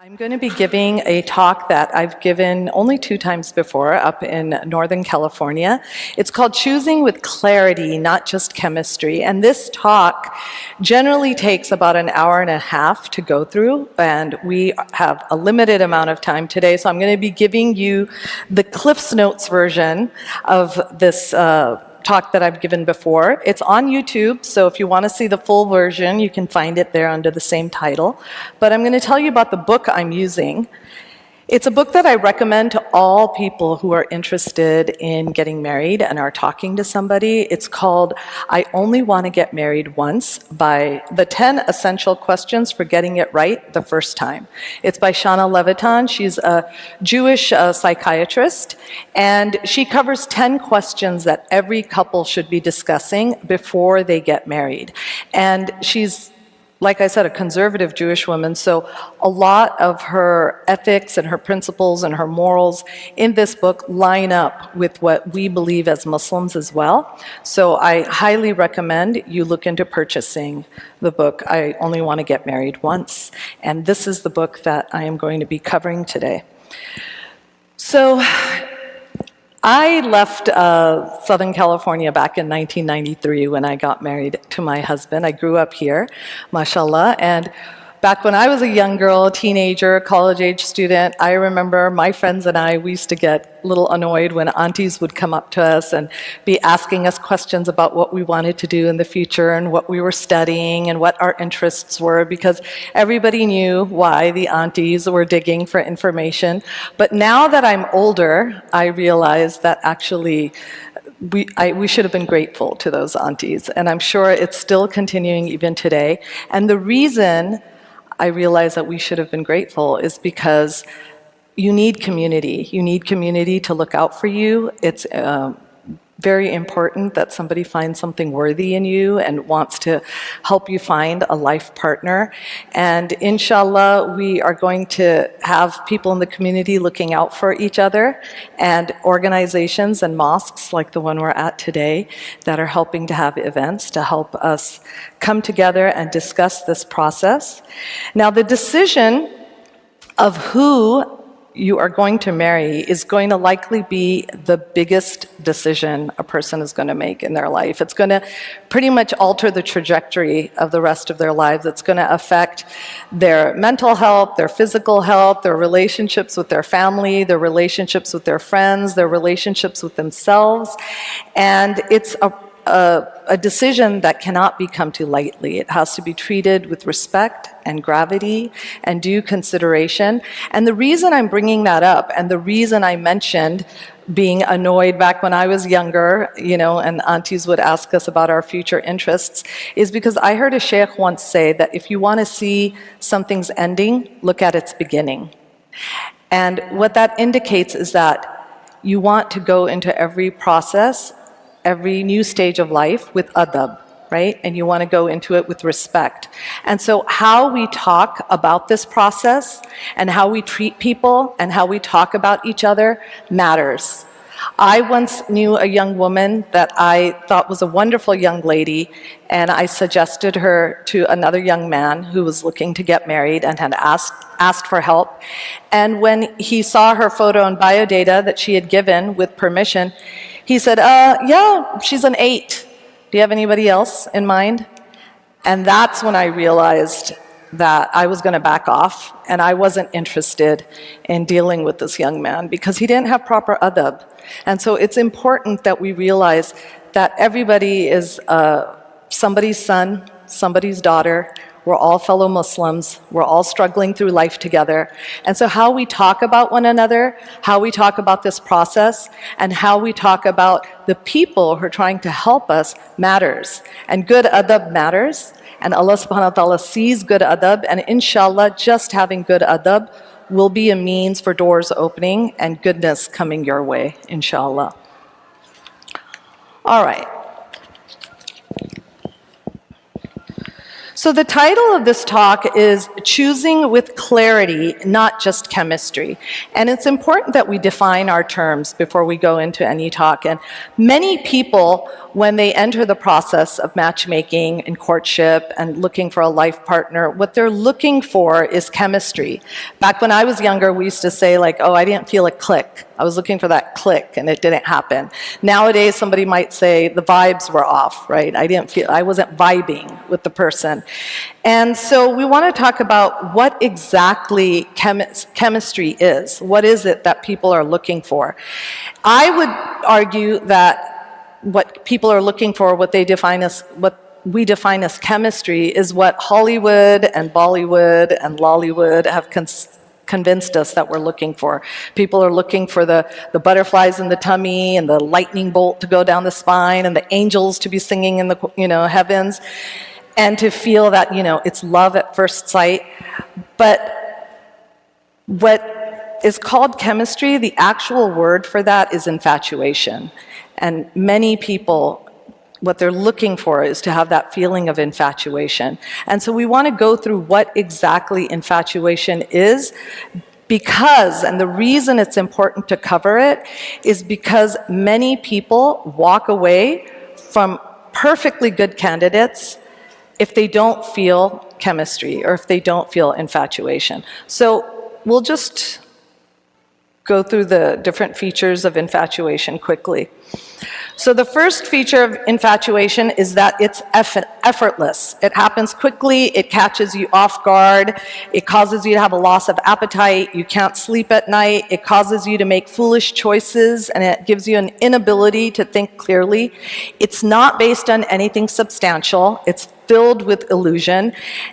I'm going to be giving a talk that I've given only 2 times before up in Northern California. It's called Choosing with Clarity, Not Just Chemistry. And this talk generally takes about an hour and a half to go through, and we have a limited amount of time today, so I'm going to be giving you the Cliff's Notes version of this talk that I've given before. It's on YouTube, so if you want to see the full version, you can find it there under the same title. But I'm going to tell you about the book I'm using. It's a book that I recommend to all people who are interested in getting married and are talking to somebody. It's called I Only Want to Get Married Once, by the 10 Essential Questions for Getting It Right the First Time. It's by Shana Levitan. She's a Jewish psychiatrist, and she covers 10 questions that every couple should be discussing before they get married. And she's, like I said, a conservative Jewish woman, so a lot of her ethics and her principles and her morals in this book line up with what we believe as Muslims as well. So I highly recommend you look into purchasing the book, I Only Want to Get Married Once. And this is the book that I am going to be covering today. So I left Southern California back in 1993 when I got married to my husband. I grew up here, mashallah, and back when I was a young girl, a teenager, college-age student, I remember my friends and we used to get a little annoyed when aunties would come up to us and be asking us questions about what we wanted to do in the future and what we were studying and what our interests were, because everybody knew why the aunties were digging for information. But now that I'm older, I realize that actually we should have been grateful to those aunties, and I'm sure it's still continuing even today. And the reason I realize that we should have been grateful is because you need community. You need community to look out for you. It's very important that somebody finds something worthy in you and wants to help you find a life partner. And inshallah, we are going to have people in the community looking out for each other, and organizations and mosques like the one we're at today that are helping to have events to help us come together and discuss this process. Now, the decision of who you are going to marry is going to likely be the biggest decision a person is going to make in their life. It's going to pretty much alter the trajectory of the rest of their lives. It's going to affect their mental health, their physical health, their relationships with their family, their relationships with their friends, their relationships with themselves. And it's a decision that cannot be come to lightly. It has to be treated with respect and gravity and due consideration. And the reason I'm bringing that up, and the reason I mentioned being annoyed back when I was younger, and aunties would ask us about our future interests, is because I heard a sheikh once say that if you want to see something's ending, look at its beginning. And what that indicates is that you want to go into every process, every new stage of life with adab, right? And you want to go into it with respect. And so how we talk about this process and how we treat people and how we talk about each other matters. I once knew a young woman that I thought was a wonderful young lady, and I suggested her to another young man who was looking to get married and had asked for help. And when he saw her photo and biodata that she had given with permission, he said, yeah, she's an 8. Do you have anybody else in mind? And that's when I realized that I was going to back off, and I wasn't interested in dealing with this young man because he didn't have proper adab. And so it's important that we realize that everybody is somebody's son, somebody's daughter. We're all fellow Muslims. We're all struggling through life together. And so how we talk about one another, how we talk about this process, and how we talk about the people who are trying to help us matters. And good adab matters. And Allah subhanahu wa ta'ala sees good adab. And inshallah, just having good adab will be a means for doors opening and goodness coming your way, inshallah. All right. So So the title of this talk is Choosing with Clarity, Not Just Chemistry. And it's important that we define our terms before we go into any talk. And many people, when they enter the process of matchmaking and courtship and looking for a life partner, what they're looking for is chemistry. Back when I was younger, we used to say like, oh, I didn't feel a click. I was looking for that click and it didn't happen. Nowadays, somebody might say the vibes were off, right? I wasn't vibing with the person. And so we want to talk about what exactly chemistry is. What is it that people are looking for? I would argue that what people are looking for, what we define as chemistry, is what Hollywood and Bollywood and Lollywood have convinced us that we're looking for. People are looking for the butterflies in the tummy and the lightning bolt to go down the spine and the angels to be singing in the heavens, and to feel that it's love at first sight. But what is called chemistry, the actual word for that is infatuation. And many people, what they're looking for is to have that feeling of infatuation. And so we want to go through what exactly infatuation is, because, and the reason it's important to cover it, is because many people walk away from perfectly good candidates if they don't feel chemistry or if they don't feel infatuation. So we'll just go through the different features of infatuation quickly. So the first feature of infatuation is that it's effortless. It happens quickly, it catches you off guard, it causes you to have a loss of appetite, you can't sleep at night, it causes you to make foolish choices, and it gives you an inability to think clearly. It's not based on anything substantial, it's filled with illusion,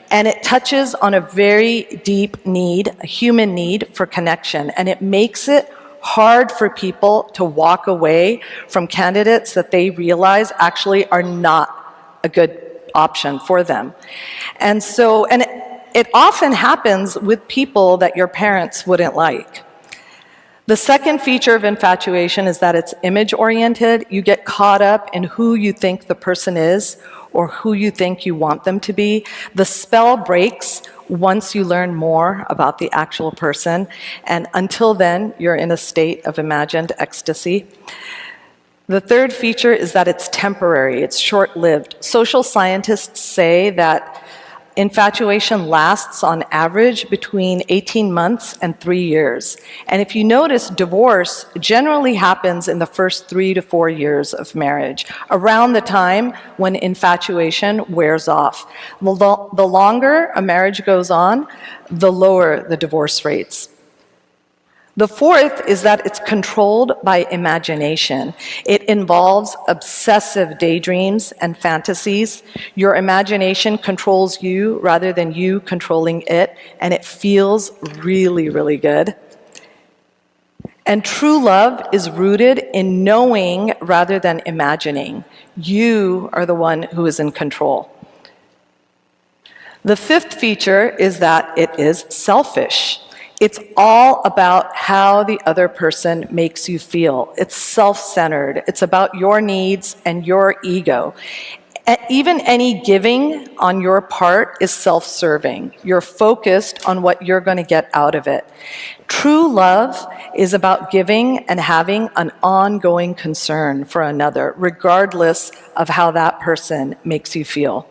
and it touches on a very deep need, a human need for connection, and it makes it hard for people to walk away from candidates that they realize actually are not a good option for them. And so, it often happens with people that your parents wouldn't like. The second feature of infatuation is that it's image-oriented. You get caught up in who you think the person is or who you think you want them to be. The spell breaks once you learn more about the actual person, and until then, you're in a state of imagined ecstasy. The third feature is that it's temporary, it's short-lived. Social scientists say that infatuation lasts on average between 18 months and 3 years. And if you notice, divorce generally happens in the first 3 to 4 years of marriage, around the time when infatuation wears off. The longer a marriage goes on, the lower the divorce rates. The fourth is that it's controlled by imagination. It involves obsessive daydreams and fantasies. Your imagination controls you rather than you controlling it, and it feels really, really good. And true love is rooted in knowing rather than imagining. You are the one who is in control. The fifth feature is that it is selfish. It's all about how the other person makes you feel. It's self-centered. It's about your needs and your ego. Even any giving on your part is self-serving. You're focused on what you're going to get out of it. True love is about giving and having an ongoing concern for another, regardless of how that person makes you feel.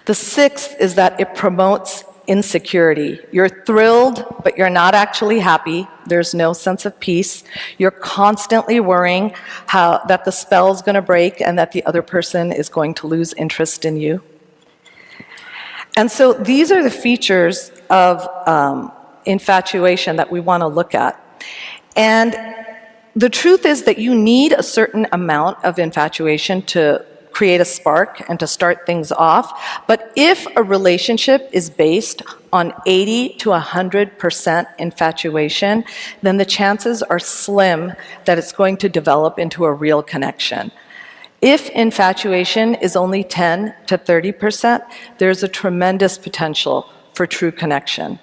The sixth is that it promotes insecurity. You're thrilled, but you're not actually happy. There's no sense of peace. You're constantly worrying that the spell's going to break and that the other person is going to lose interest in you. And so these are the features of infatuation that we want to look at. And the truth is that you need a certain amount of infatuation to create a spark and to start things off. But if a relationship is based on 80 to 100% infatuation, then the chances are slim that it's going to develop into a real connection. If infatuation is only 10 to 30%, there's a tremendous potential for true connection.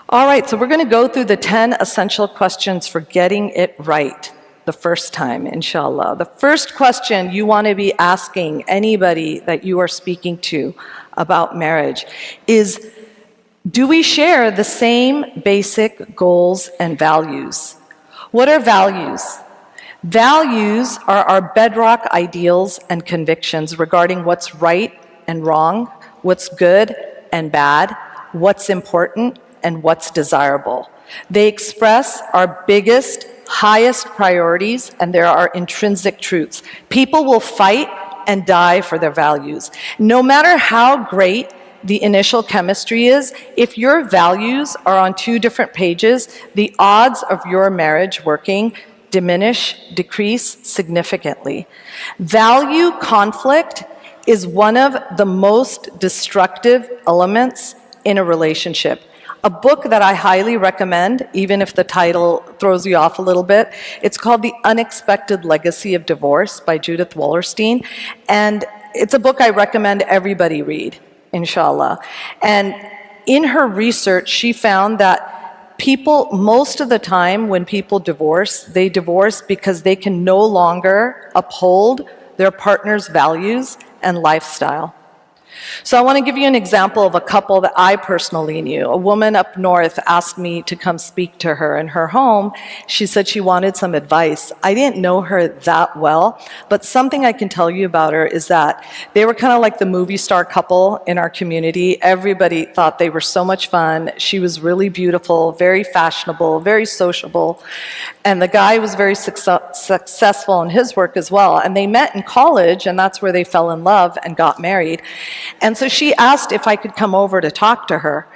All right, so we're going to go through the 10 essential questions for getting it right. the first time, inshallah. The first question you want to be asking anybody that you are speaking to about marriage is, do we share the same basic goals and values? What are values? Values are our bedrock ideals and convictions regarding what's right and wrong, what's good and bad, what's important and what's desirable. They express our biggest, highest priorities, and there are intrinsic truths. People will fight and die for their values. No matter how great the initial chemistry is, if your values are on two different pages, the odds of your marriage working decrease significantly. Value conflict is one of the most destructive elements in a relationship. A book that I highly recommend, even if the title throws you off a little bit, it's called The Unexpected Legacy of Divorce by Judith Wallerstein. And it's a book I recommend everybody read, inshallah. And in her research, she found that people, most of the time when people divorce, they divorce because they can no longer uphold their partner's values and lifestyle. So I want to give you an example of a couple that I personally knew. A woman up north asked me to come speak to her in her home. She said she wanted some advice. I didn't know her that well, but something I can tell you about her is that they were kind of like the movie star couple in our community. Everybody thought they were so much fun. She was really beautiful, very fashionable, very sociable, and the guy was very successful in his work as well. And they met in college, and that's where they fell in love and got married. And so she asked if I could come over to talk to her.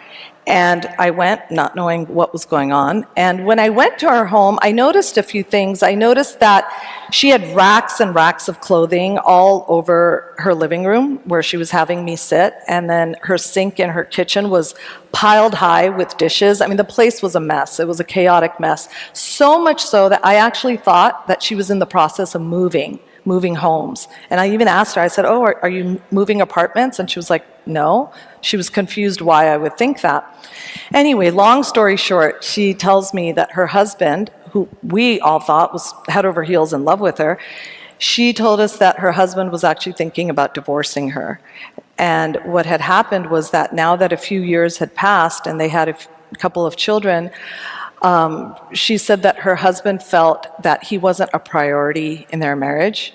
And I went, not knowing what was going on. And when I went to her home, I noticed a few things. I noticed that she had racks and racks of clothing all over her living room where she was having me sit. And then her sink in her kitchen was piled high with dishes. I mean, the place was a mess. It was a chaotic mess. So much so that I actually thought that she was in the process of moving homes. And I even asked her, I said, oh, are you moving apartments? And she was like, no. She was confused why I would think that. Anyway, long story short, she tells me that her husband, who we all thought was head over heels in love with her, she told us that her husband was actually thinking about divorcing her. And what had happened was that now that a few years had passed and they had a couple of children, she said that her husband felt that he wasn't a priority in their marriage.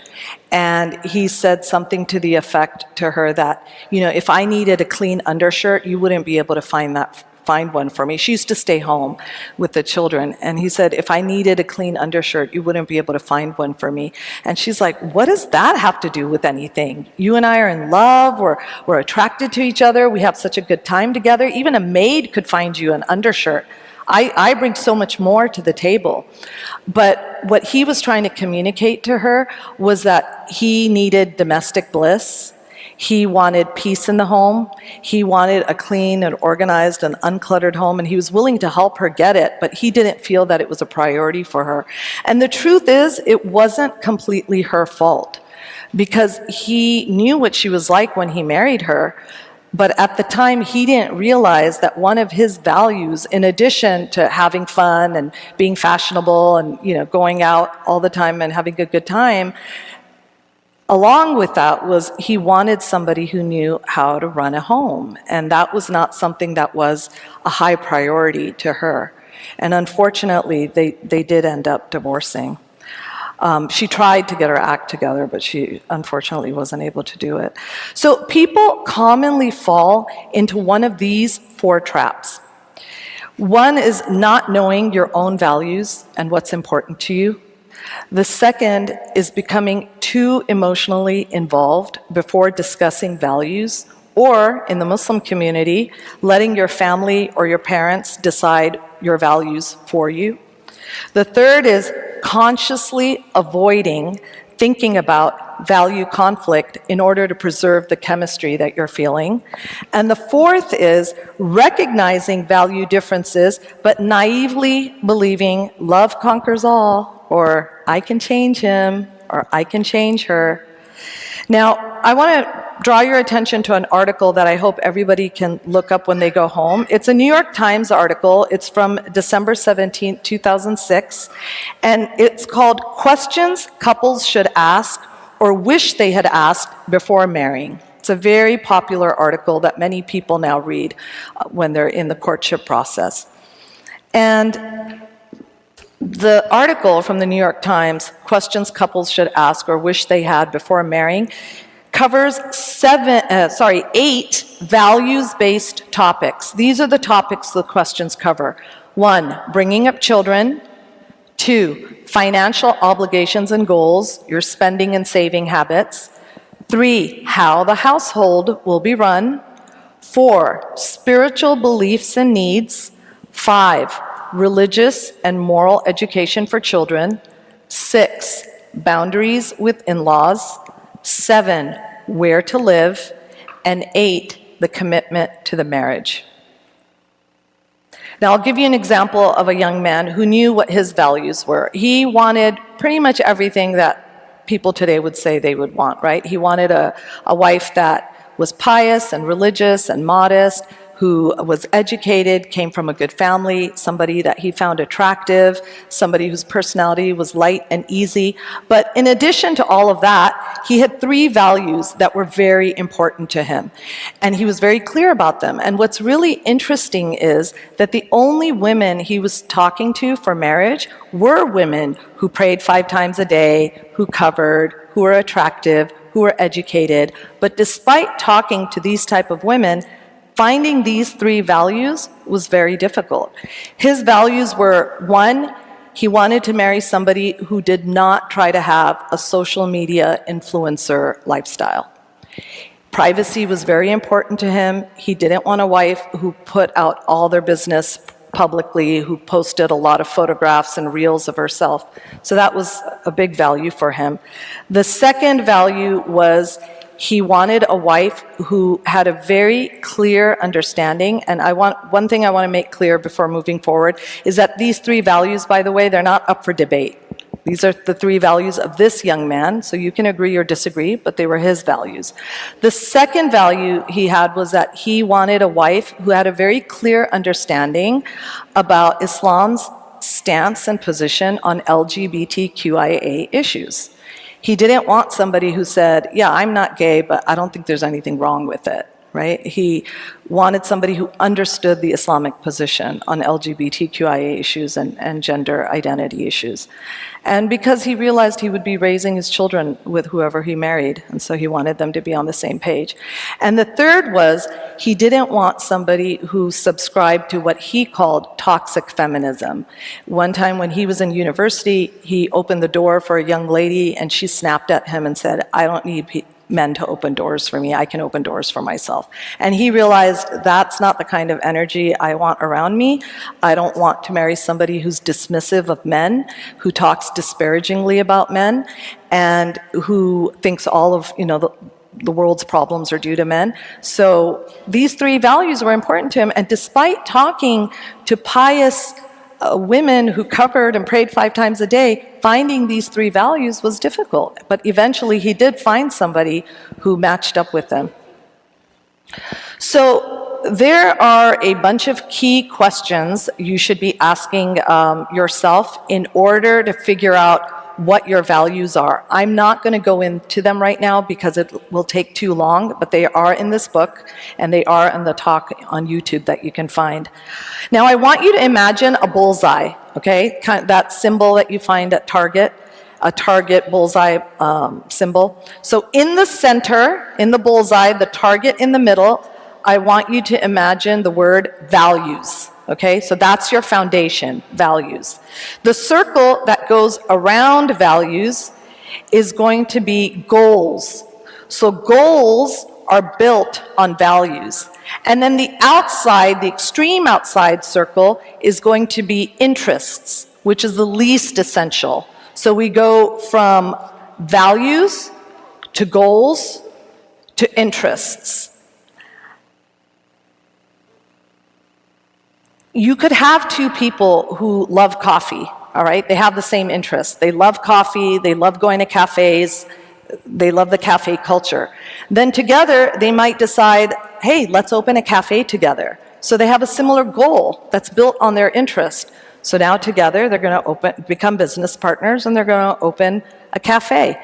And he said something to the effect to her that, you know, if I needed a clean undershirt, you wouldn't be able to find one for me. She used to stay home with the children. And he said, if I needed a clean undershirt, you wouldn't be able to find one for me. And she's like, what does that have to do with anything? You and I are in love. We're attracted to each other. We have such a good time together. Even a maid could find you an undershirt. I bring so much more to the table. But what he was trying to communicate to her was that he needed domestic bliss. He wanted peace in the home. He wanted a clean and organized and uncluttered home, and he was willing to help her get it, but he didn't feel that it was a priority for her. And the truth is, it wasn't completely her fault, because he knew what she was like when he married her. But at the time, he didn't realize that one of his values, in addition to having fun and being fashionable and, you know, going out all the time and having a good time, along with that was he wanted somebody who knew how to run a home. And that was not something that was a high priority to her. And unfortunately, they did end up divorcing. She tried to get her act together, but she unfortunately wasn't able to do it. So people commonly fall into one of these 4 traps. One is not knowing your own values and what's important to you. The second is becoming too emotionally involved before discussing values, or in the Muslim community, letting your family or your parents decide your values for you. The third is consciously avoiding thinking about value conflict in order to preserve the chemistry that you're feeling. And the fourth is recognizing value differences, but naively believing love conquers all, or I can change him, or I can change her. Now, I want to draw your attention to an article that I hope everybody can look up when they go home. It's a New York Times article. It's from December 17, 2006, and it's called Questions Couples Should Ask or Wish They Had Asked Before Marrying. It's a very popular article that many people now read when they're in the courtship process. And the article from the New York Times, Questions Couples Should Ask or Wish They Had Before Marrying, covers 8 values-based topics. These are the topics the questions cover. 1, bringing up children. 2, financial obligations and goals, your spending and saving habits. 3, how the household will be run. 4, spiritual beliefs and needs. 5, religious and moral education for children. 6, boundaries with in-laws. 7, where to live. And 8, the commitment to the marriage. Now, I'll give you an example of a young man who knew what his values were. He wanted pretty much everything that people today would say they would want, right? He wanted a wife that was pious and religious and modest, who was educated, came from a good family, somebody that he found attractive, somebody whose personality was light and easy. But in addition to all of that, he had 3 values that were very important to him. And he was very clear about them. And what's really interesting is that the only women he was talking to for marriage were women who prayed 5 times a day, who covered, who were attractive, who were educated. But despite talking to these type of women, finding these 3 values was very difficult. His values were, 1, he wanted to marry somebody who did not try to have a social media influencer lifestyle. Privacy was very important to him. He didn't want a wife who put out all their business publicly, who posted a lot of photographs and reels of herself. So that was a big value for him. The second value was he wanted a wife who had a very clear understanding, and one thing I want to make clear before moving forward is that these 3 values, by the way, they're not up for debate. These are the 3 values of this young man, so you can agree or disagree, but they were his values. The second value he had was that he wanted a wife who had a very clear understanding about Islam's stance and position on LGBTQIA issues. He didn't want somebody who said, yeah, I'm not gay, but I don't think there's anything wrong with it, right? He wanted somebody who understood the Islamic position on LGBTQIA issues and gender identity issues. And because he realized he would be raising his children with whoever he married, and so he wanted them to be on the same page. And the third was, he didn't want somebody who subscribed to what he called toxic feminism. One time when he was in university, he opened the door for a young lady, and she snapped at him and said, I don't need men to open doors for me, I can open doors for myself. And he realized that's not the kind of energy I want around me. I don't want to marry somebody who's dismissive of men, who talks disparagingly about men, and who thinks all of the world's problems are due to men. So these 3 values were important to him, and despite talking to pious women who covered and prayed 5 times a day, finding these 3 values was difficult. But eventually he did find somebody who matched up with them. So there are a bunch of key questions you should be asking yourself in order to figure out what your values are. I'm not going to go into them right now because it will take too long, but they are in this book, and they are in the talk on YouTube that you can find. Now, I want you to imagine a bullseye, okay? That symbol that you find at Target, a Target bullseye symbol. So in the center, in the bullseye, the target in the middle, I want you to imagine the word values. Okay, so that's your foundation, values. The circle that goes around values is going to be goals. So goals are built on values. And then the outside, the extreme outside circle is going to be interests, which is the least essential. So we go from values to goals to interests. You could have 2 people who love coffee, all right? They have the same interests. They love coffee, they love going to cafes, They love the cafe culture. Then together, they might decide, hey, let's open a cafe together. So they have a similar goal that's built on their interest. So now together, they're going to become business partners, and they're going to open a cafe.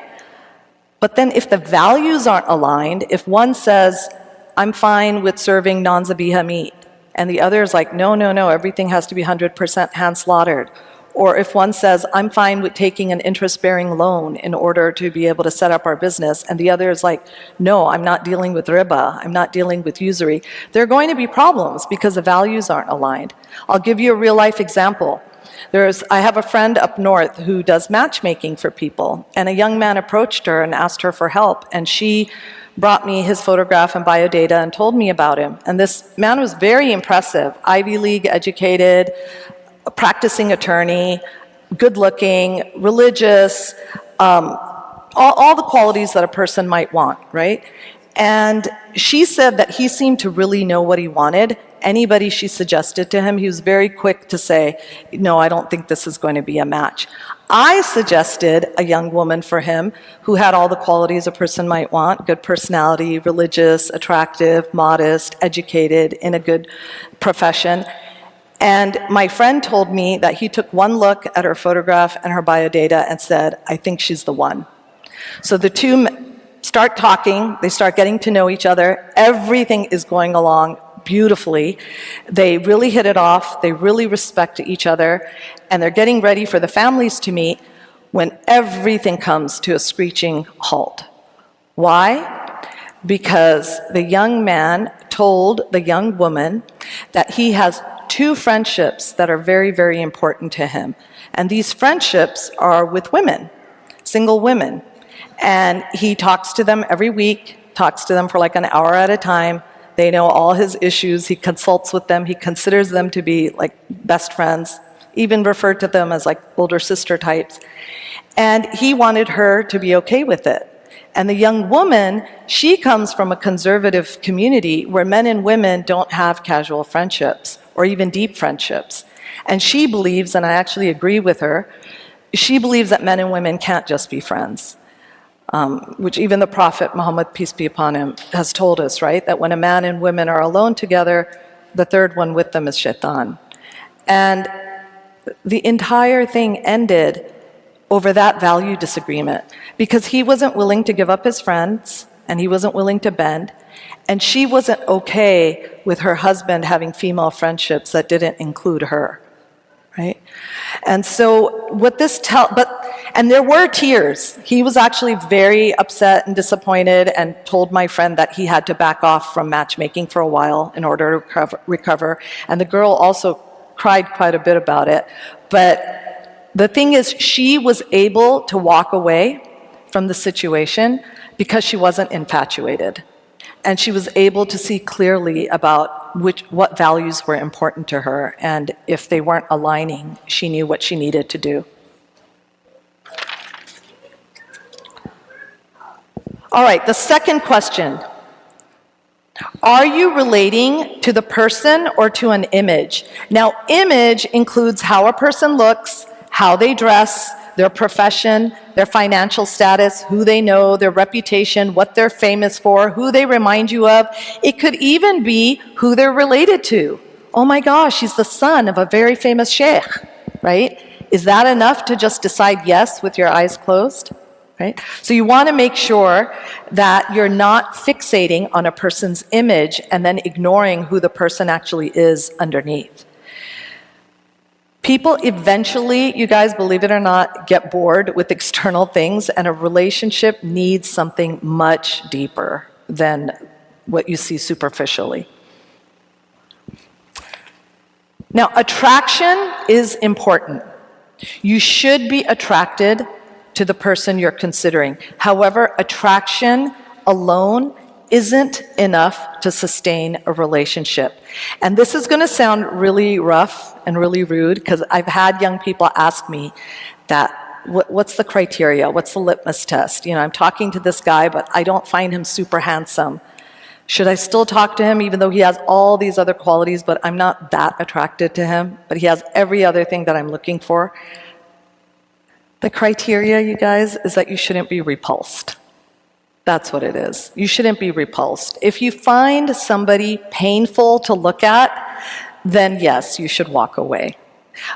But then if the values aren't aligned, if one says, I'm fine with serving non-zabiha meat, and the other is like, no, no, no, everything has to be 100% hand-slaughtered. Or if one says, I'm fine with taking an interest-bearing loan in order to be able to set up our business, and the other is like, no, I'm not dealing with riba, I'm not dealing with usury, there are going to be problems because the values aren't aligned. I'll give you a real-life example. I have a friend up north who does matchmaking for people, and a young man approached her and asked her for help, and she brought me his photograph and biodata and told me about him. And this man was very impressive, Ivy League educated, a practicing attorney, good-looking, religious, all the qualities that a person might want, right? And she said that he seemed to really know what he wanted. Anybody she suggested to him, he was very quick to say, no, I don't think this is going to be a match. I suggested a young woman for him who had all the qualities a person might want: good personality, religious, attractive, modest, educated, in a good profession. And my friend told me that he took one look at her photograph and her biodata and said, I think she's the one. So the two start talking, they start getting to know each other, everything is going along beautifully. They really hit it off, they really respect each other, and they're getting ready for the families to meet when everything comes to a screeching halt. Why? Because the young man told the young woman that he has two friendships that are very, very important to him. And these friendships are with women, single women. And he talks to them every week, talks to them for like an hour at a time. They know all his issues. He consults with them. He considers them to be like best friends, even referred to them as like older sister types. And he wanted her to be okay with it. And the young woman, she comes from a conservative community where men and women don't have casual friendships or even deep friendships. And she believes, and I actually agree with her, she believes that men and women can't just be friends. Which even the Prophet Muhammad, peace be upon him, has told us, right? That when a man and women are alone together, the third one with them is shaitan. And the entire thing ended over that value disagreement because he wasn't willing to give up his friends and he wasn't willing to bend, and she wasn't okay with her husband having female friendships that didn't include her, right? And so what this and there were tears. He was actually very upset and disappointed and told my friend that he had to back off from matchmaking for a while in order to recover. And the girl also cried quite a bit about it. But the thing is, she was able to walk away from the situation because she wasn't infatuated. And she was able to see clearly about what values were important to her. And if they weren't aligning, she knew what she needed to do. All right, the second question. Are you relating to the person or to an image? Now, image includes how a person looks, how they dress, their profession, their financial status, who they know, their reputation, what they're famous for, who they remind you of. It could even be who they're related to. Oh my gosh, he's the son of a very famous sheikh, right? Is that enough to just decide yes with your eyes closed? Right? So you want to make sure that you're not fixating on a person's image and then ignoring who the person actually is underneath. People eventually, you guys, believe it or not, get bored with external things, and a relationship needs something much deeper than what you see superficially. Now, attraction is important. You should be attracted to the person you're considering. However, attraction alone isn't enough to sustain a relationship. And this is going to sound really rough and really rude because I've had young people ask me that, what's the criteria? What's the litmus test? You know, I'm talking to this guy, but I don't find him super handsome. Should I still talk to him even though he has all these other qualities, but I'm not that attracted to him, but he has every other thing that I'm looking for? The criteria, you guys, is that you shouldn't be repulsed. That's what it is. You shouldn't be repulsed. If you find somebody painful to look at, then yes, you should walk away.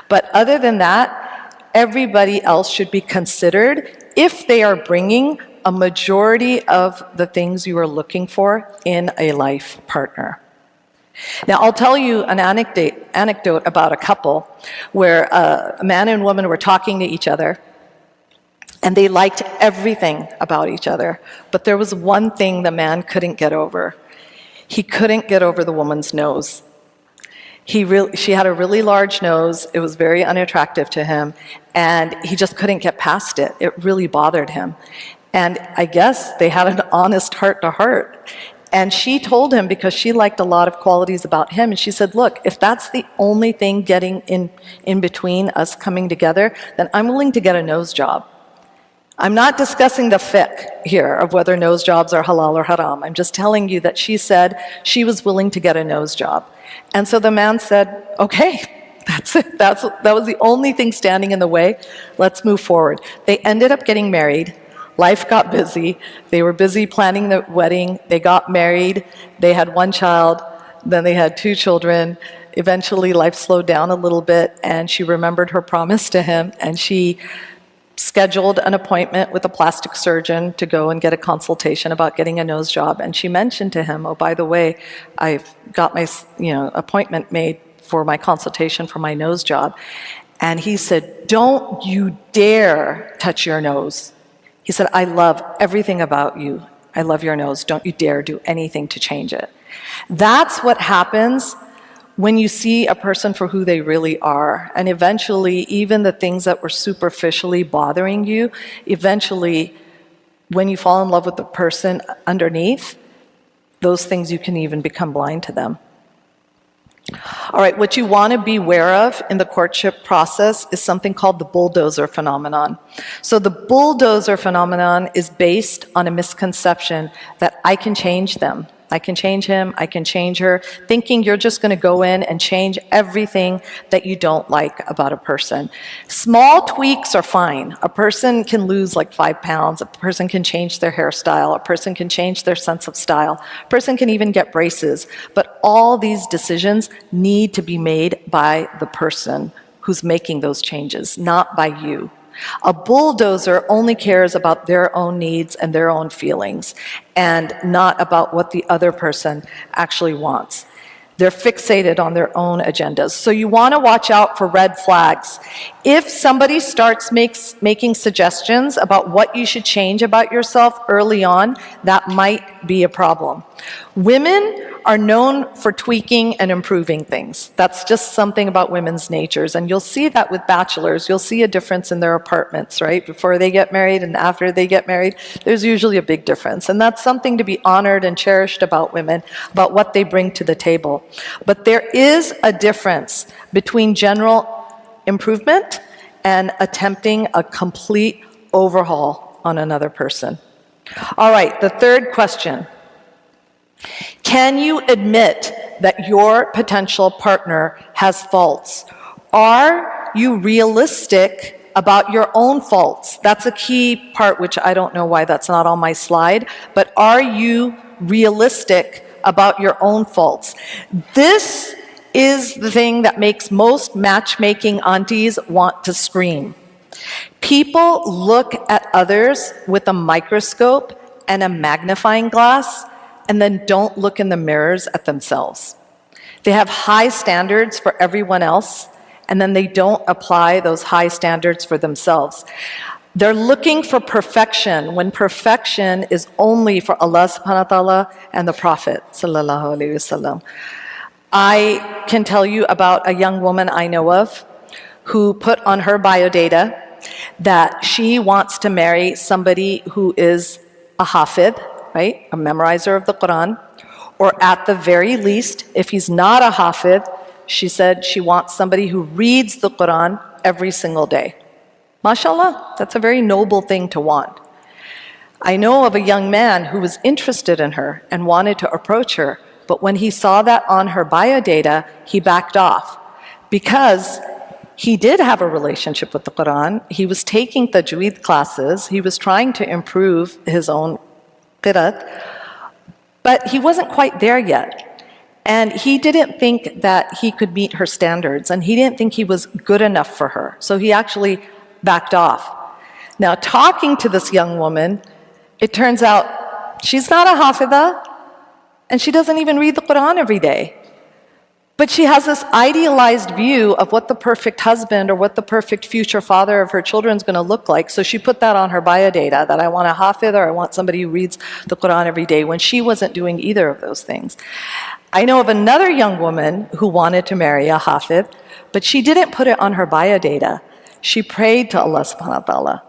But other than that, everybody else should be considered if they are bringing a majority of the things you are looking for in a life partner. Now, I'll tell you an anecdote about a couple where a man and woman were talking to each other, and they liked everything about each other, but there was one thing the man couldn't get over. He couldn't get over the woman's nose. She had a really large nose. It was very unattractive to him, and he just couldn't get past it. It really bothered him. And I guess they had an honest heart-to-heart. And she told him, because she liked a lot of qualities about him, and she said, look, if that's the only thing getting in between us coming together, then I'm willing to get a nose job. I'm not discussing the fiqh here of whether nose jobs are halal or haram. I'm just telling you that she said she was willing to get a nose job. And so the man said, okay, that's it. That was the only thing standing in the way. Let's move forward. They ended up getting married. Life got busy. They were busy planning the wedding. They got married. They had one child. Then they had 2 children. Eventually, life slowed down a little bit, and she remembered her promise to him, and she scheduled an appointment with a plastic surgeon to go and get a consultation about getting a nose job. And she mentioned to him, oh, by the way, I've got my appointment made for my consultation for my nose job. And he said, don't you dare touch your nose. He said, I love everything about you. I love your nose. Don't you dare do anything to change it. That's what happens when you see a person for who they really are. And eventually, even the things that were superficially bothering you, eventually, when you fall in love with the person underneath, those things, you can even become blind to them. All right, what you want to be aware of in the courtship process is something called the bulldozer phenomenon. So the bulldozer phenomenon is based on a misconception that I can change them. I can change him, I can change her, thinking you're just going to go in and change everything that you don't like about a person. Small tweaks are fine. A person can lose like 5 pounds, a person can change their hairstyle, a person can change their sense of style, a person can even get braces. But all these decisions need to be made by the person who's making those changes, not by you. A bulldozer only cares about their own needs and their own feelings, and not about what the other person actually wants. They're fixated on their own agendas. So you want to watch out for red flags. If somebody starts making suggestions about what you should change about yourself early on, that might be a problem. Women are known for tweaking and improving things. That's just something about women's natures. And you'll see that with bachelors. You'll see a difference in their apartments, right? Before they get married and after they get married, there's usually a big difference. And that's something to be honored and cherished about women, about what they bring to the table. But there is a difference between general improvement and attempting a complete overhaul on another person. All right, the third question. Can you admit that your potential partner has faults? Are you realistic about your own faults? That's a key part, which I don't know why that's not on my slide, but are you realistic about your own faults? This is the thing that makes most matchmaking aunties want to scream. People look at others with a microscope and a magnifying glass, and then don't look in the mirrors at themselves. They have high standards for everyone else, and then they don't apply those high standards for themselves. They're looking for perfection, when perfection is only for Allah subhanahu wa ta'ala and the Prophet sallallahu alaihi wasallam. I can tell you about a young woman I know of who put on her biodata that she wants to marry somebody who is a hafid, right, a memorizer of the Quran, or at the very least, if he's not a hafid, she said she wants somebody who reads the Quran every single day. MashaAllah, that's a very noble thing to want. I know of a young man who was interested in her and wanted to approach her, but when he saw that on her biodata, he backed off because he did have a relationship with the Quran. He was taking tajweed classes. He was trying to improve his own qirat, but he wasn't quite there yet. And he didn't think that he could meet her standards, and he didn't think he was good enough for her. So he actually backed off. Now, talking to this young woman, it turns out she's not a hafidha, and she doesn't even read the Quran every day. But she has this idealized view of what the perfect husband or what the perfect future father of her children is going to look like. So she put that on her biodata, that I want a hafidh or I want somebody who reads the Quran every day, when she wasn't doing either of those things. I know of another young woman who wanted to marry a hafidh, but she didn't put it on her biodata. She prayed to Allah subhanahu wa ta'ala.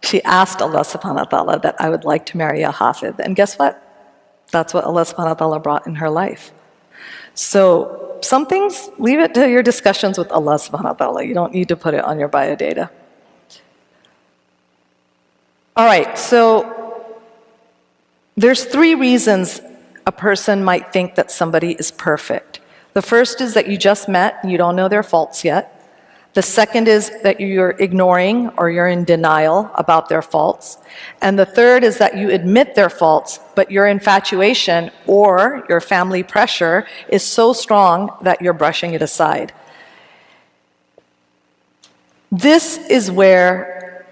She asked Allah subhanahu wa ta'ala that I would like to marry a hafidh. And guess what? That's what Allah subhanahu wa ta'ala brought in her life. So some things, leave it to your discussions with Allah subhanahu wa ta'ala. You don't need to put it on your biodata. All right, so there's 3 reasons a person might think that somebody is perfect. The first is that you just met and you don't know their faults yet. The second is that you're ignoring or you're in denial about their faults. And the third is that you admit their faults, but your infatuation or your family pressure is so strong that you're brushing it aside. This is where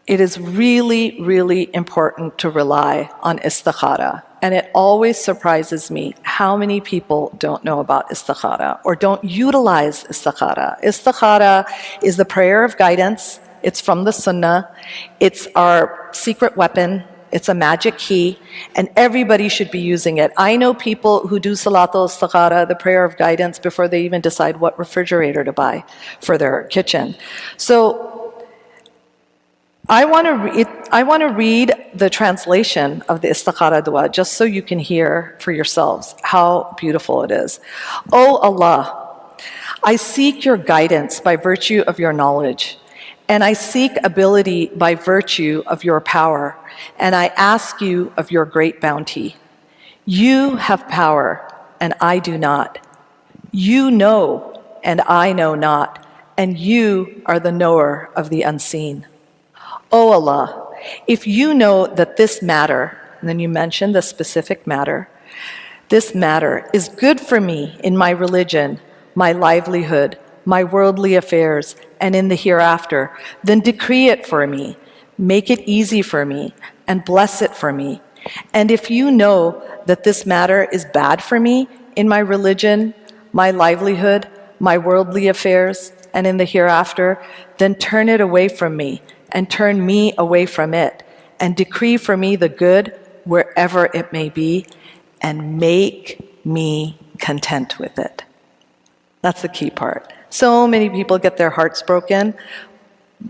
it is really, really important to rely on istikhara. And it always surprises me how many people don't know about istikhara or don't utilize istikhara. Istikhara is the prayer of guidance. It's from the Sunnah. It's our secret weapon. It's a magic key, and everybody should be using it. I know people who do Salatul Istikhara, the prayer of guidance, before they even decide what refrigerator to buy for their kitchen. So I want to read the translation of the Istikhara dua just so you can hear for yourselves how beautiful it is. O Allah, I seek your guidance by virtue of your knowledge, and I seek ability by virtue of your power, and I ask you of your great bounty. You have power, and I do not. You know, and I know not, and you are the knower of the unseen. O Allah, if you know that this matter, and then you mention the specific matter, this matter is good for me in my religion, my livelihood, my worldly affairs, and in the hereafter, then decree it for me, make it easy for me, and bless it for me. And if you know that this matter is bad for me in my religion, my livelihood, my worldly affairs, and in the hereafter, then turn it away from me, and turn me away from it, and decree for me the good wherever it may be, and make me content with it. That's the key part. So many people get their hearts broken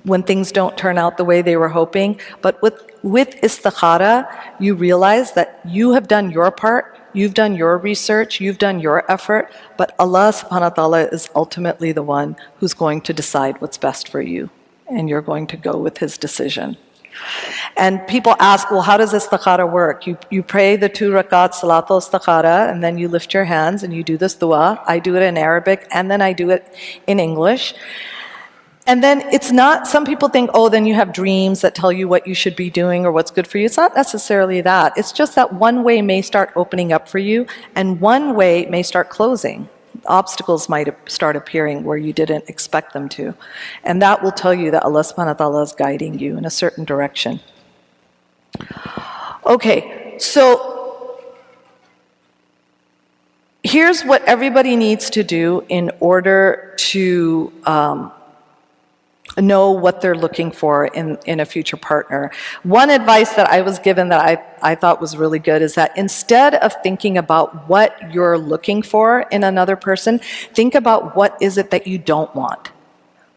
when things don't turn out the way they were hoping, but with istikhara, you realize that you have done your part, you've done your research, you've done your effort, but Allah subhanahu wa ta'ala is ultimately the one who's going to decide what's best for you, and you're going to go with His decision. And people ask, well, how does istikhara work? You pray the 2 rakat salatul istikhara, and then you lift your hands and you do this dua. I do it in Arabic, and then I do it in English. And then it's not, some people think, oh, then you have dreams that tell you what you should be doing or what's good for you. It's not necessarily that. It's just that one way may start opening up for you, and one way may start closing. Obstacles might start appearing where you didn't expect them to. And that will tell you that Allah subhanahu wa ta'ala is guiding you in a certain direction. Okay, so here's what everybody needs to do in order to know what they're looking for in a future partner. One advice that I was given that I thought was really good is that instead of thinking about what you're looking for in another person, think about what is it that you don't want.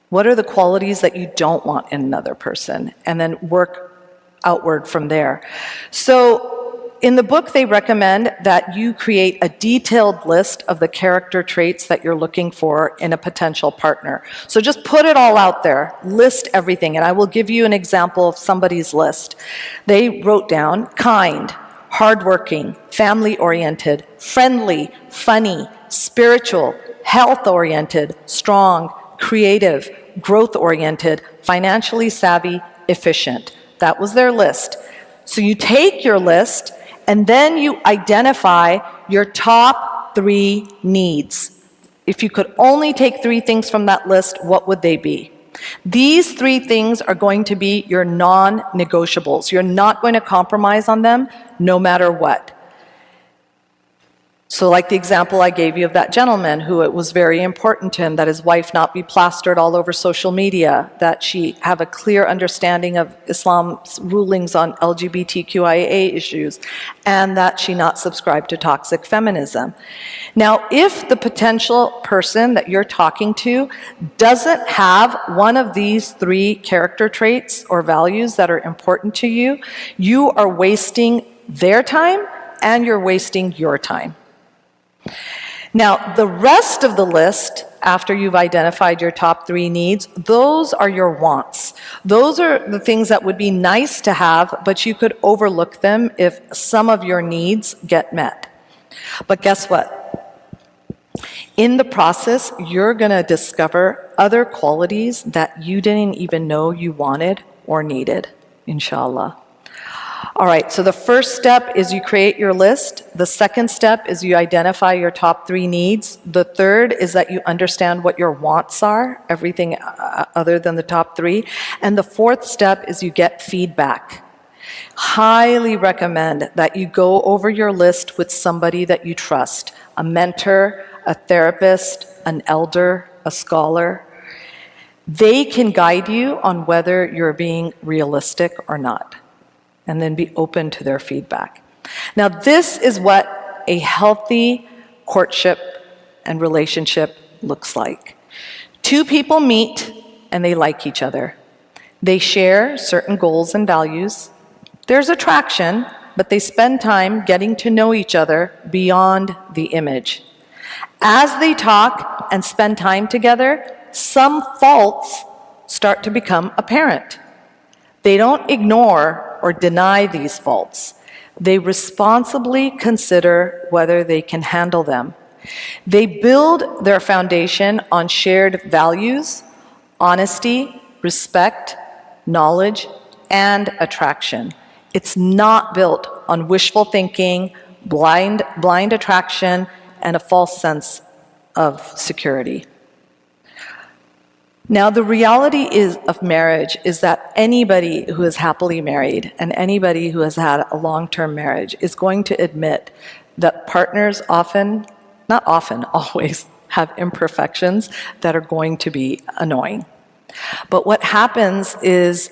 What are the qualities that you don't want in another person? And then work outward from there. So in the book, they recommend that you create a detailed list of the character traits that you're looking for in a potential partner. So just put it all out there, list everything, and I will give you an example of somebody's list. They wrote down kind, hardworking, family-oriented, friendly, funny, spiritual, health-oriented, strong, creative, growth-oriented, financially savvy, efficient. That was their list. So you take your list and then you identify your top 3 needs. If you could only take 3 things from that list, what would they be? These 3 things are going to be your non-negotiables. You're not going to compromise on them no matter what. So like the example I gave you of that gentleman who it was very important to him that his wife not be plastered all over social media, that she have a clear understanding of Islam's rulings on LGBTQIA issues, and that she not subscribe to toxic feminism. Now, if the potential person that you're talking to doesn't have one of these 3 character traits or values that are important to you, you are wasting their time and you're wasting your time. Now, the rest of the list, after you've identified your top 3 needs, those are your wants. Those are the things that would be nice to have, but you could overlook them if some of your needs get met. But guess what? In the process, you're going to discover other qualities that you didn't even know you wanted or needed, inshallah. All right, so the first step is you create your list. The second step is you identify your top 3 needs. The third is that you understand what your wants are, everything other than the top 3. And the fourth step is you get feedback. Highly recommend that you go over your list with somebody that you trust, a mentor, a therapist, an elder, a scholar. They can guide you on whether you're being realistic or not, and then be open to their feedback. Now, this is what a healthy courtship and relationship looks like. 2 people meet and they like each other. They share certain goals and values. There's attraction, but they spend time getting to know each other beyond the image. As they talk and spend time together, some faults start to become apparent. They don't ignore or deny these faults. They responsibly consider whether they can handle them. They build their foundation on shared values, honesty, respect, knowledge, and attraction. It's not built on wishful thinking, blind attraction, and a false sense of security. Now, the reality of marriage is that anybody who is happily married and anybody who has had a long-term marriage is going to admit that partners always have imperfections that are going to be annoying. But what happens is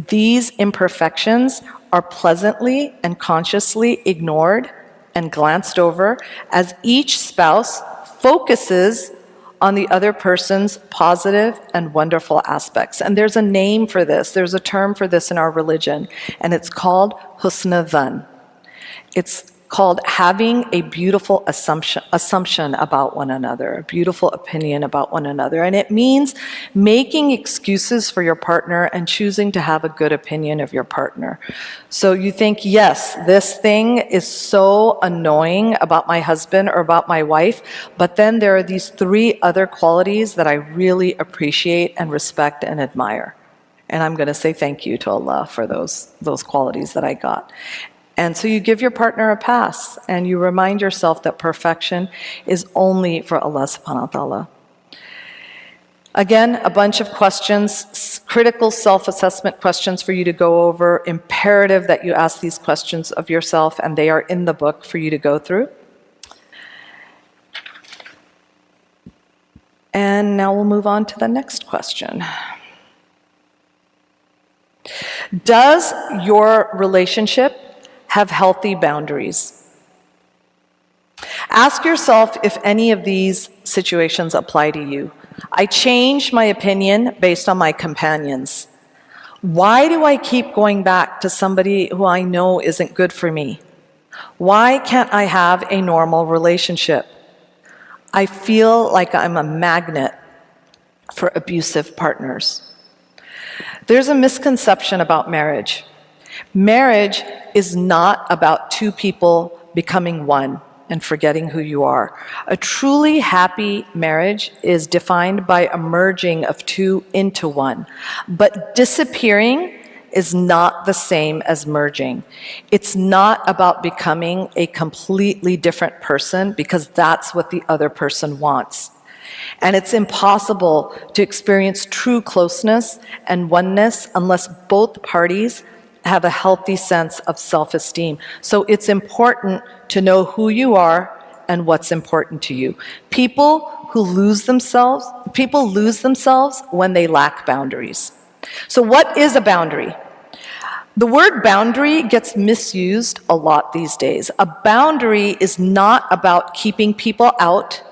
these imperfections are pleasantly and consciously ignored and glanced over as each spouse focuses on the other person's positive and wonderful aspects. And there's a name for this, there's a term for this in our religion, and it's called husna dhan. It's called having a beautiful assumption about one another, a beautiful opinion about one another. And it means making excuses for your partner and choosing to have a good opinion of your partner. So you think, yes, this thing is so annoying about my husband or about my wife, but then there are these 3 other qualities that I really appreciate and respect and admire. And I'm going to say thank you to Allah for those qualities that I got. And so you give your partner a pass, and you remind yourself that perfection is only for Allah subhanahu wa ta'ala. Again, a bunch of questions, critical self-assessment questions for you to go over, imperative that you ask these questions of yourself, and they are in the book for you to go through. And now we'll move on to the next question. Does your relationship have healthy boundaries? Ask yourself if any of these situations apply to you. I change my opinion based on my companions. Why do I keep going back to somebody who I know isn't good for me? Why can't I have a normal relationship? I feel like I'm a magnet for abusive partners. There's a misconception about marriage. Marriage is not about 2 people becoming one and forgetting who you are. A truly happy marriage is defined by a merging of 2 into 1. But disappearing is not the same as merging. It's not about becoming a completely different person because that's what the other person wants. And it's impossible to experience true closeness and oneness unless both parties have a healthy sense of self-esteem. So it's important to know who you are and what's important to you. People lose themselves when they lack boundaries. So what is a boundary? The word boundary gets misused a lot these days. A boundary is not about keeping people out.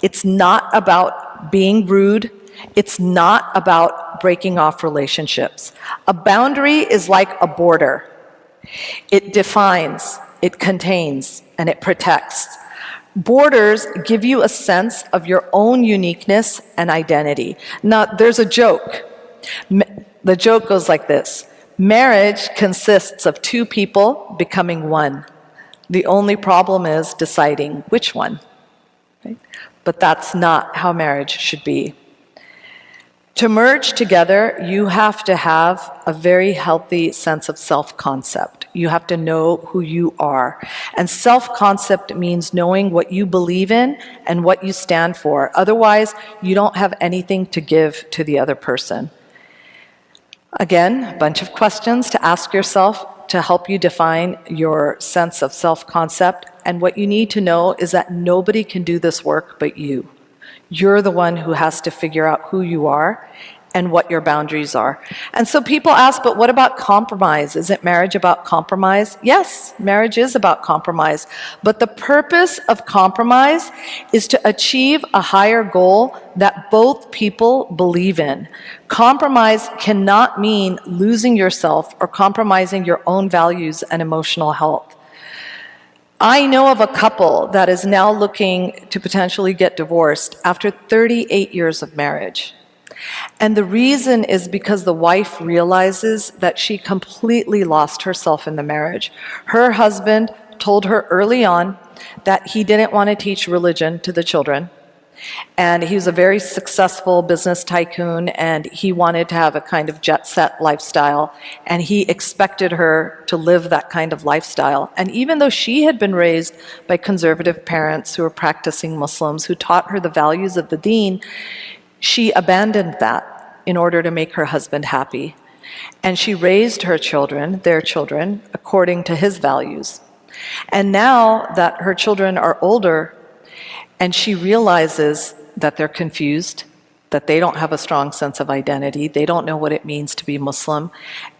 It's not about being rude. It's not about breaking off relationships. A boundary is like a border. It defines, it contains, and it protects. Borders give you a sense of your own uniqueness and identity. Now, there's a joke. The joke goes like this. Marriage consists of two people becoming one. The only problem is deciding which one. Right? But that's not how marriage should be. To merge together, you have to have a very healthy sense of self-concept. You have to know who you are. And self-concept means knowing what you believe in and what you stand for. Otherwise, you don't have anything to give to the other person. Again, a bunch of questions to ask yourself to help you define your sense of self-concept. And what you need to know is that nobody can do this work but you. You're the one who has to figure out who you are and what your boundaries are. And so people ask, but what about compromise? Isn't marriage about compromise? Yes, marriage is about compromise. But the purpose of compromise is to achieve a higher goal that both people believe in. Compromise cannot mean losing yourself or compromising your own values and emotional health. I know of a couple that is now looking to potentially get divorced after 38 years of marriage. And the reason is because the wife realizes that she completely lost herself in the marriage. Her husband told her early on that he didn't want to teach religion to the children. And he was a very successful business tycoon, and he wanted to have a kind of jet-set lifestyle, and he expected her to live that kind of lifestyle. And even though she had been raised by conservative parents who were practicing Muslims, who taught her the values of the deen, she abandoned that in order to make her husband happy. And she raised her children, their children, according to his values. And now that her children are older, and she realizes that they're confused, that they don't have a strong sense of identity, they don't know what it means to be Muslim,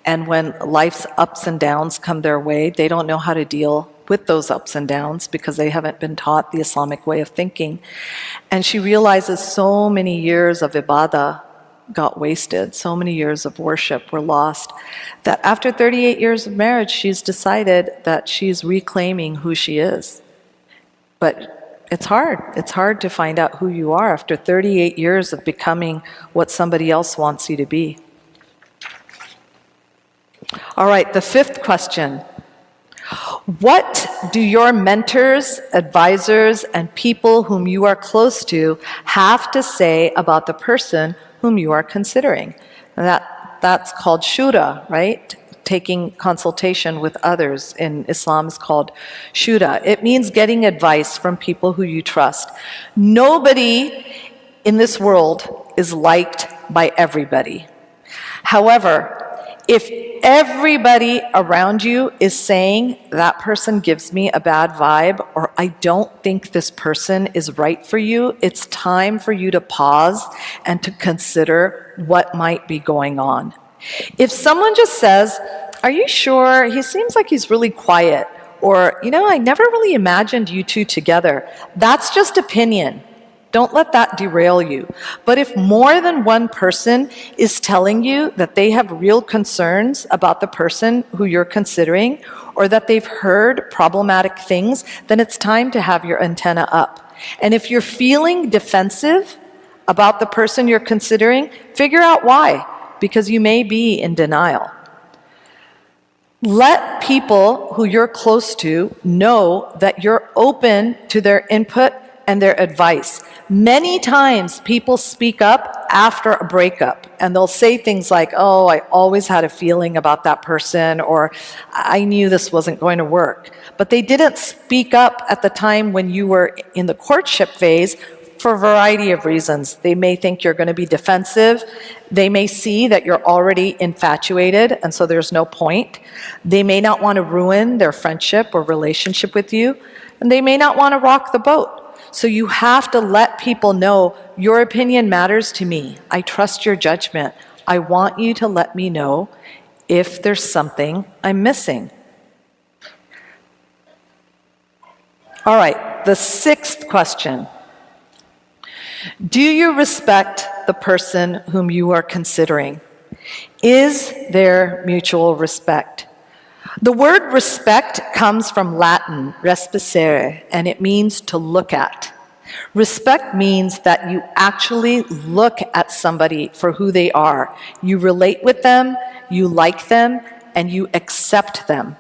and when life's ups and downs come their way, they don't know how to deal with those ups and downs because they haven't been taught the Islamic way of thinking. And she realizes so many years of ibadah got wasted, so many years of worship were lost, that after 38 years of marriage, she's decided that she's reclaiming who she is. But it's hard. It's hard to find out who you are after 38 years of becoming what somebody else wants you to be. All right, the fifth question. What do your mentors, advisors, and people whom you are close to have to say about the person whom you are considering? And that's called shura, right? Taking consultation with others in Islam is called shura. It means getting advice from people who you trust. Nobody in this world is liked by everybody. However, if everybody around you is saying that person gives me a bad vibe, or I don't think this person is right for you, it's time for you to pause and to consider what might be going on. If someone just says, "Are you sure? He seems like he's really quiet," or, "I never really imagined you two together," that's just opinion. Don't let that derail you. But if more than one person is telling you that they have real concerns about the person who you're considering, or that they've heard problematic things, then it's time to have your antenna up. And if you're feeling defensive about the person you're considering, figure out why, because you may be in denial. Let people who you're close to know that you're open to their input and their advice. Many times people speak up after a breakup and they'll say things like, oh, I always had a feeling about that person, or I knew this wasn't going to work. But they didn't speak up at the time when you were in the courtship phase for a variety of reasons. They may think you're going to be defensive. They may see that you're already infatuated, and so there's no point. They may not want to ruin their friendship or relationship with you, and they may not want to rock the boat. So you have to let people know, your opinion matters to me. I trust your judgment. I want you to let me know if there's something I'm missing. All right, the sixth question. Do you respect the person whom you are considering? Is there mutual respect? The word respect comes from Latin, respicere, and it means to look at. Respect means that you actually look at somebody for who they are. You relate with them, you like them, and you accept them.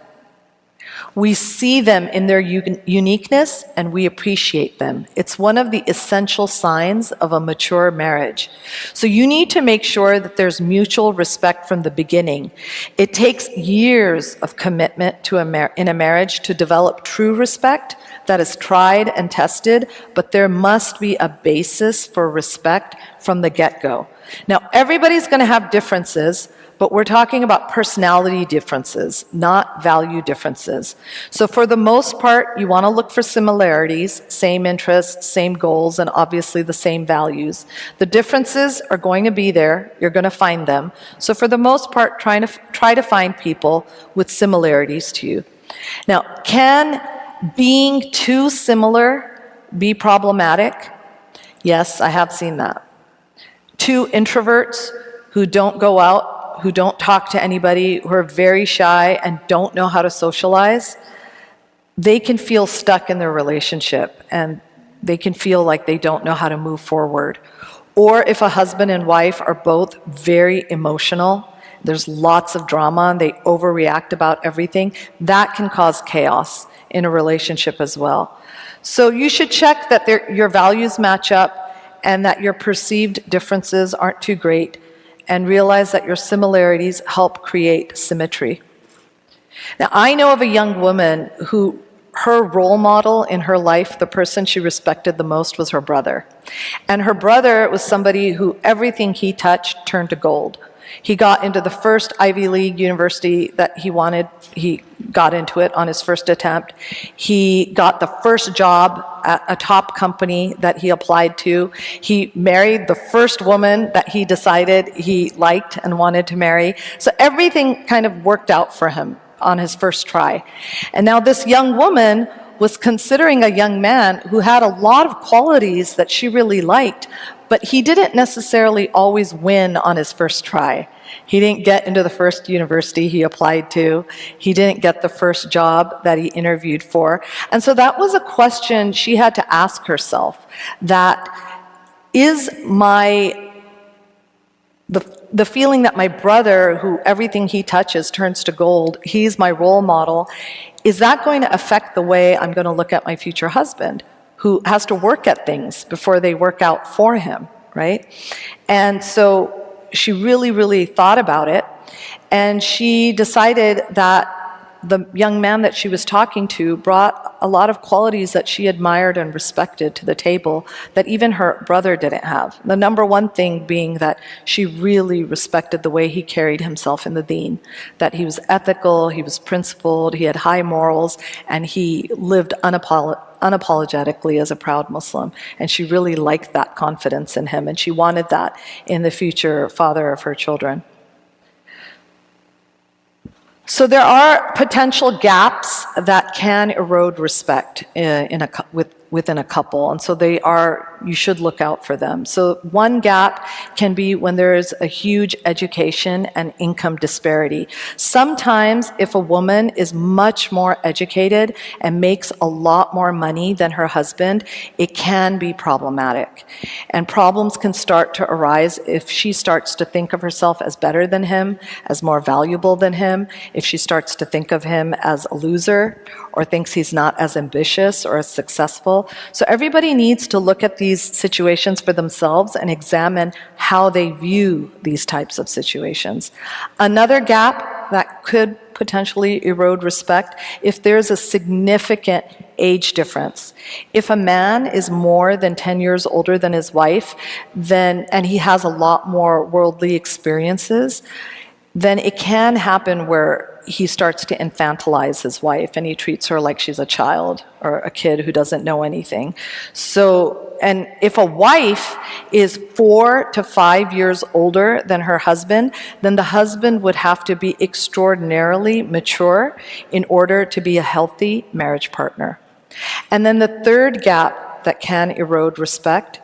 We see them in their uniqueness and we appreciate them. It's one of the essential signs of a mature marriage. So you need to make sure that there's mutual respect from the beginning. It takes years of commitment in a marriage to develop true respect that is tried and tested, but there must be a basis for respect from the get-go. Now, everybody's going to have differences, but we're talking about personality differences, not value differences. So for the most part, you want to look for similarities, same interests, same goals, and obviously the same values. The differences are going to be there. You're going to find them. So for the most part, try to find people with similarities to you. Now, can being too similar be problematic? Yes, I have seen that. Two introverts who don't go out, who don't talk to anybody, who are very shy and don't know how to socialize, they can feel stuck in their relationship and they can feel like they don't know how to move forward. Or if a husband and wife are both very emotional, there's lots of drama and they overreact about everything, that can cause chaos in a relationship as well. So you should check that your values match up and that your perceived differences aren't too great, and realize that your similarities help create symmetry. Now, I know of a young woman who her role model in her life, the person she respected the most, was her brother. And her brother was somebody who everything he touched turned to gold. He got into the first Ivy League university that he wanted. He got into it on his first attempt. He got the first job at a top company that he applied to. He married the first woman that he decided he liked and wanted to marry. So everything kind of worked out for him on his first try. And now this young woman was considering a young man who had a lot of qualities that she really liked, but he didn't necessarily always win on his first try. He didn't get into the first university he applied to. He didn't get the first job that he interviewed for. And so that was a question she had to ask herself, that is the feeling that my brother, who everything he touches turns to gold, he's my role model, is that going to affect the way I'm going to look at my future husband, who has to work at things before they work out for him, right? And so she really, really thought about it, and she decided that the young man that she was talking to brought a lot of qualities that she admired and respected to the table that even her brother didn't have. The number one thing being that she really respected the way he carried himself in the deen, that he was ethical, he was principled, he had high morals, and he lived unapologetically as a proud Muslim. And she really liked that confidence in him, and she wanted that in the future father of her children. So there are potential gaps that can erode respect within a couple, and so you should look out for them. So one gap can be when there is a huge education and income disparity. Sometimes if a woman is much more educated and makes a lot more money than her husband, it can be problematic. And problems can start to arise if she starts to think of herself as better than him, as more valuable than him, if she starts to think of him as a loser or thinks he's not as ambitious or as successful. possible. So everybody needs to look at these situations for themselves and examine how they view these types of situations. Another gap that could potentially erode respect, if there's a significant age difference. If a man is more than 10 years older than his wife, then, and he has a lot more worldly experiences, then it can happen where he starts to infantilize his wife and he treats her like she's a child or a kid who doesn't know anything. So, and if a wife is 4 to 5 years older than her husband, then the husband would have to be extraordinarily mature in order to be a healthy marriage partner. And then the third gap that can erode respect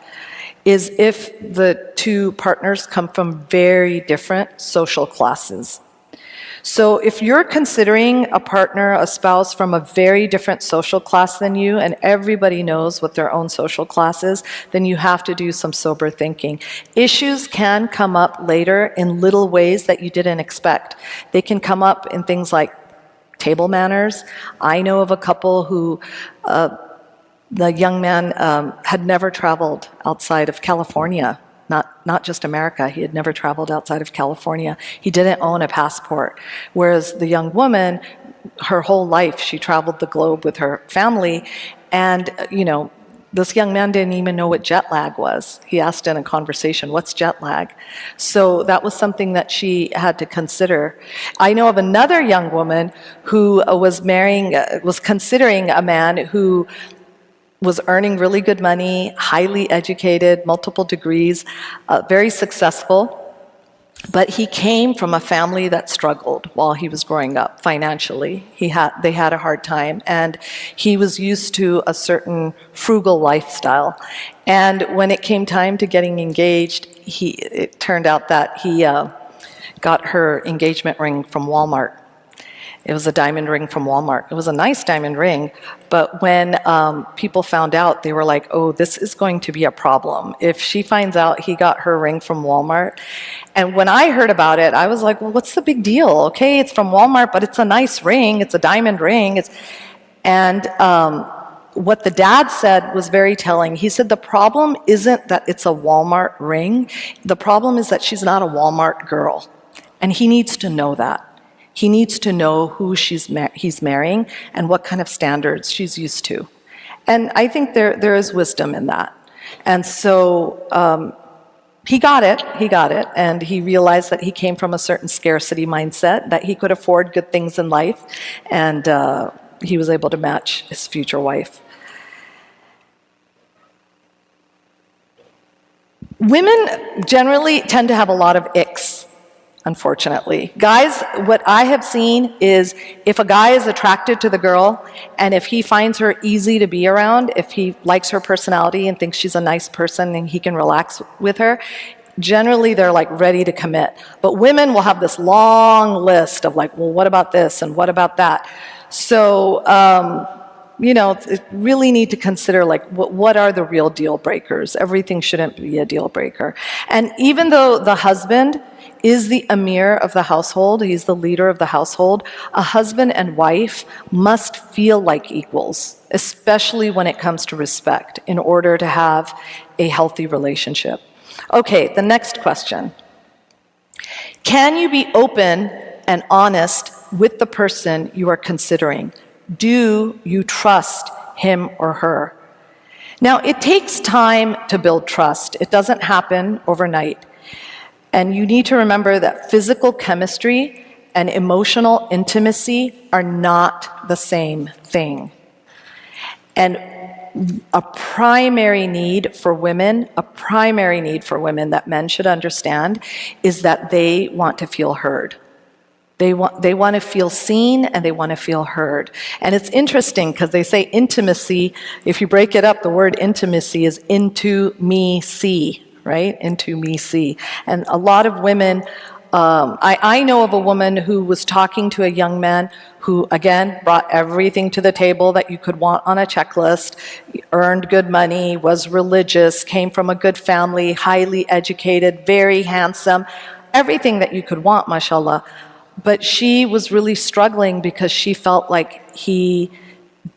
is if the two partners come from very different social classes. So if you're considering a partner, a spouse from a very different social class than you, and everybody knows what their own social class is, then you have to do some sober thinking. Issues can come up later in little ways that you didn't expect. They can come up in things like table manners. I know of a couple who the young man had never traveled outside of California, not just America. He had never traveled outside of California. He didn't own a passport. Whereas the young woman, her whole life, she traveled the globe with her family. And, you know, this young man didn't even know what jet lag was. He asked in a conversation, "What's jet lag?" So that was something that she had to consider. I know of another young woman who was considering a man who was earning really good money, highly educated, multiple degrees, very successful. But he came from a family that struggled while he was growing up financially. They had a hard time, and he was used to a certain frugal lifestyle. And when it came time to getting engaged, it turned out that he got her engagement ring from Walmart. It was a diamond ring from Walmart. It was a nice diamond ring, but when people found out, they were like, "Oh, this is going to be a problem. If she finds out he got her ring from Walmart." And when I heard about it, I was like, "Well, what's the big deal? Okay, it's from Walmart, but it's a nice ring. It's a diamond ring." And what the dad said was very telling. He said, "The problem isn't that it's a Walmart ring. The problem is that she's not a Walmart girl." And he needs to know that. He needs to know who he's marrying and what kind of standards she's used to. And I think there is wisdom in that. And so he got it, and he realized that he came from a certain scarcity mindset, that he could afford good things in life, and he was able to match his future wife. Women generally tend to have a lot of icks, unfortunately. Guys, what I have seen is if a guy is attracted to the girl and if he finds her easy to be around, if he likes her personality and thinks she's a nice person and he can relax with her, generally they're like ready to commit. But women will have this long list of like, well, what about this and what about that? So, you know, really need to consider like what are the real deal breakers. Everything shouldn't be a deal breaker. And even though the husband is the emir of the household, he's the leader of the household, a husband and wife must feel like equals, especially when it comes to respect, in order to have a healthy relationship. Okay, the next question. Can you be open and honest with the person you are considering? Do you trust him or her? Now, it takes time to build trust. It doesn't happen overnight. And you need to remember that physical chemistry and emotional intimacy are not the same thing. And a primary need for women that men should understand is that they want to feel heard. They want to feel seen and they want to feel heard. And it's interesting because they say intimacy, if you break it up, the word intimacy is into me see, right? Into me see. And a lot of women, I know of a woman who was talking to a young man who, again, brought everything to the table that you could want on a checklist, earned good money, was religious, came from a good family, highly educated, very handsome, everything that you could want, mashallah. But she was really struggling because she felt like he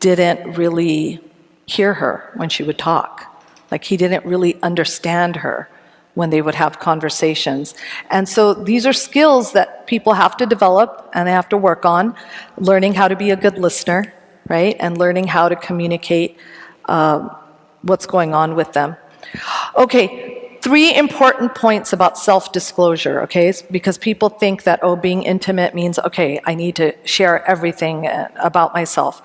didn't really hear her when she would talk. Like he didn't really understand her when they would have conversations. And so these are skills that people have to develop and they have to work on, learning how to be a good listener, right? And learning how to communicate what's going on with them. Okay, 3 important points about self-disclosure, okay? Because people think that, oh, being intimate means, okay, I need to share everything about myself.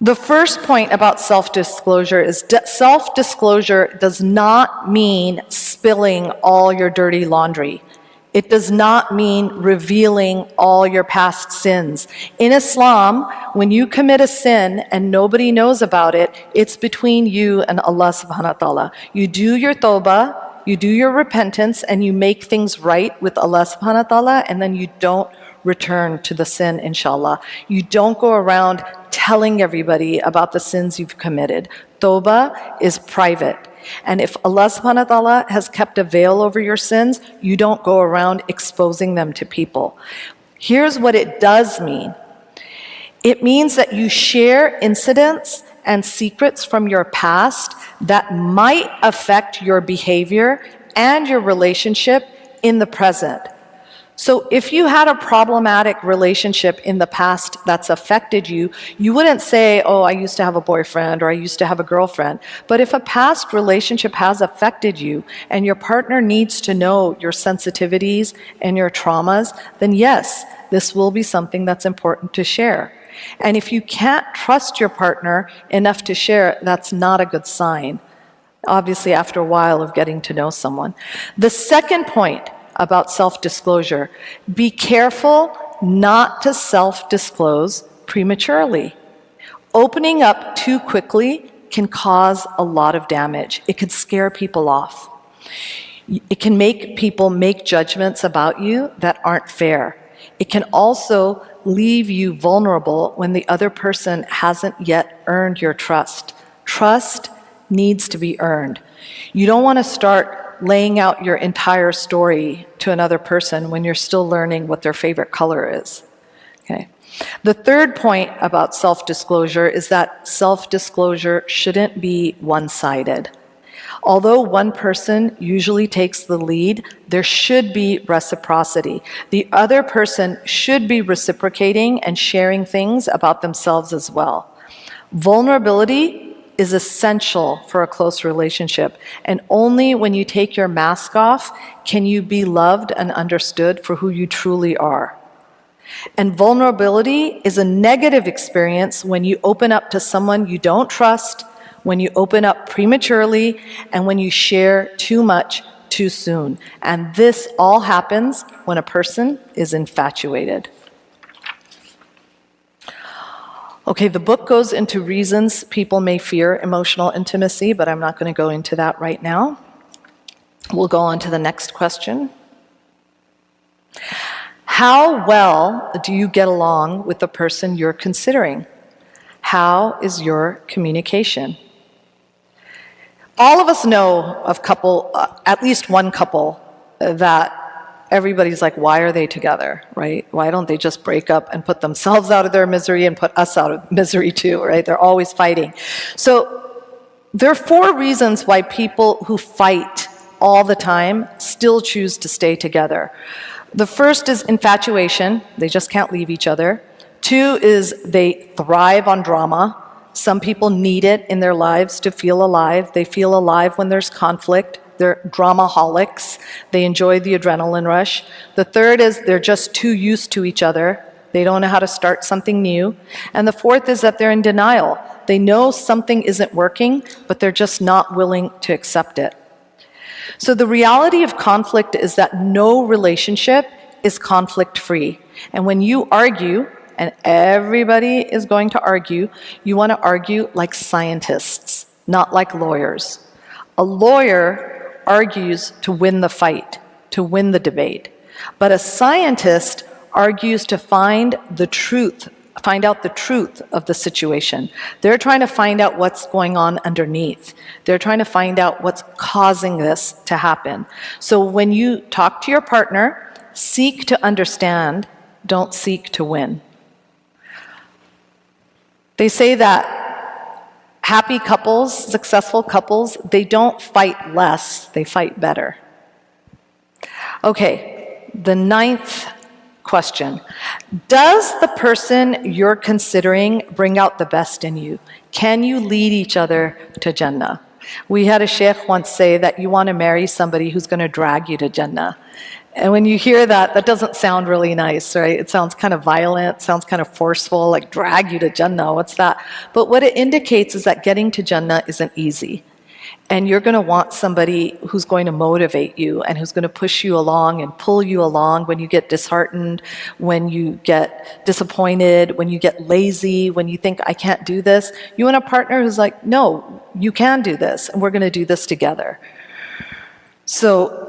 The first point about self-disclosure is self-disclosure does not mean spilling all your dirty laundry. It does not mean revealing all your past sins. In Islam, when you commit a sin and nobody knows about it, it's between you and Allah subhanahu wa ta'ala. You do your tawbah, you do your repentance, and you make things right with Allah subhanahu wa ta'ala, and then you don't return to the sin, inshallah. You don't go around telling everybody about the sins you've committed. Tawbah is private. And if Allah subhanahu wa ta'ala has kept a veil over your sins, you don't go around exposing them to people. Here's what it does mean. It means that you share incidents and secrets from your past that might affect your behavior and your relationship in the present. So if you had a problematic relationship in the past that's affected you, you wouldn't say, oh, I used to have a boyfriend or I used to have a girlfriend. But if a past relationship has affected you and your partner needs to know your sensitivities and your traumas, then yes, this will be something that's important to share. And if you can't trust your partner enough to share, that's not a good sign, obviously after a while of getting to know someone. The second point about self-disclosure, be careful not to self-disclose prematurely. Opening up too quickly can cause a lot of damage. It could scare people off. It can make people make judgments about you that aren't fair. It can also leave you vulnerable when the other person hasn't yet earned your trust. Trust needs to be earned. You don't want to start laying out your entire story to another person when you're still learning what their favorite color is. Okay. The third point about self-disclosure is that self-disclosure shouldn't be one-sided. Although one person usually takes the lead, there should be reciprocity. The other person should be reciprocating and sharing things about themselves as well. Vulnerability is essential for a close relationship, and only when you take your mask off can you be loved and understood for who you truly are. And vulnerability is a negative experience when you open up to someone you don't trust, when you open up prematurely, and when you share too much too soon. And this all happens when a person is infatuated. Okay, the book goes into reasons people may fear emotional intimacy, but I'm not going to go into that right now. We'll go on to the next question. How well do you get along with the person you're considering? How is your communication? All of us know of at least one couple that everybody's like, why are they together, right? Why don't they just break up and put themselves out of their misery and put us out of misery too, right? They're always fighting. So there are 4 reasons why people who fight all the time still choose to stay together. The first is infatuation. They just can't leave each other. 2 is they thrive on drama. Some people need it in their lives to feel alive. They feel alive when there's conflict. They're dramaholics. They enjoy the adrenaline rush. The third is they're just too used to each other. They don't know how to start something new. And the fourth is that they're in denial. They know something isn't working, but they're just not willing to accept it. So the reality of conflict is that no relationship is conflict-free. And when you argue, and everybody is going to argue, you want to argue like scientists, not like lawyers. A lawyer argues to win the fight, to win the debate. But a scientist argues to find out the truth of the situation. They're trying to find out what's going on underneath. They're trying to find out what's causing this to happen. So when you talk to your partner, seek to understand, don't seek to win. They say that Happy couples, successful couples, they don't fight less, they fight better. Okay, the 9th question. Does the person you're considering bring out the best in you? Can you lead each other to Jannah? We had a sheikh once say that you want to marry somebody who's going to drag you to Jannah. And when you hear that, that doesn't sound really nice, right? It sounds kind of violent, sounds kind of forceful, like drag you to Jannah, what's that? But what it indicates is that getting to Jannah isn't easy. And you're going to want somebody who's going to motivate you and who's going to push you along and pull you along when you get disheartened, when you get disappointed, when you get lazy, when you think, I can't do this. You want a partner who's like, no, you can do this, and we're going to do this together. So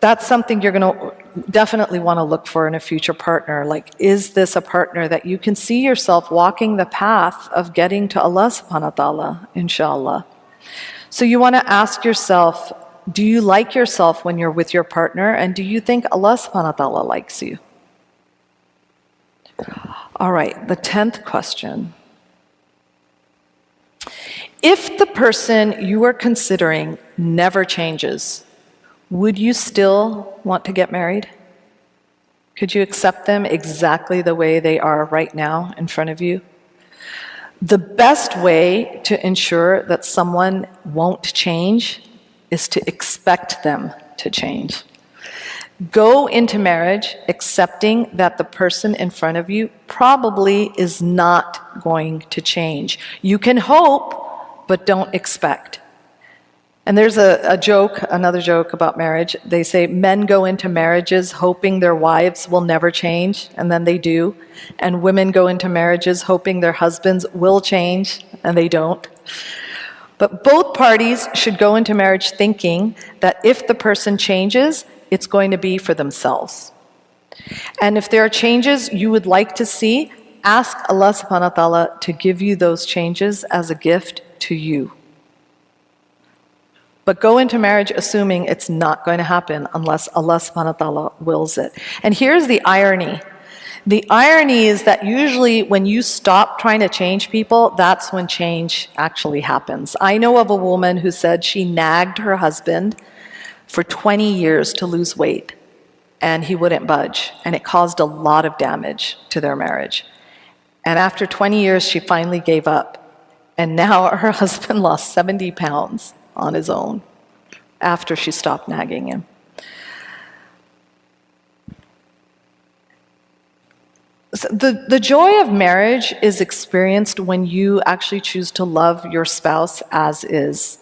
that's something you're going to definitely want to look for in a future partner. Like, is this a partner that you can see yourself walking the path of getting to Allah subhanahu wa ta'ala, inshallah? So you want to ask yourself, do you like yourself when you're with your partner? And do you think Allah subhanahu wa ta'ala likes you? All right, the 10th question. If the person you are considering never changes, would you still want to get married? Could you accept them exactly the way they are right now in front of you? The best way to ensure that someone won't change is to expect them to change. Go into marriage accepting that the person in front of you probably is not going to change. You can hope, but don't expect. And there's a joke, another joke about marriage. They say men go into marriages hoping their wives will never change, and then they do. And women go into marriages hoping their husbands will change, and they don't. But both parties should go into marriage thinking that if the person changes, it's going to be for themselves. And if there are changes you would like to see, ask Allah subhanahu wa ta'ala to give you those changes as a gift to you. But go into marriage assuming it's not going to happen unless Allah subhanahu wa ta'ala wills it. And here's the irony. The irony is that usually when you stop trying to change people, that's when change actually happens. I know of a woman who said she nagged her husband for 20 years to lose weight, and he wouldn't budge, and it caused a lot of damage to their marriage. And after 20 years, she finally gave up, and now her husband lost 70 pounds on his own after she stopped nagging him. So the joy of marriage is experienced when you actually choose to love your spouse as is.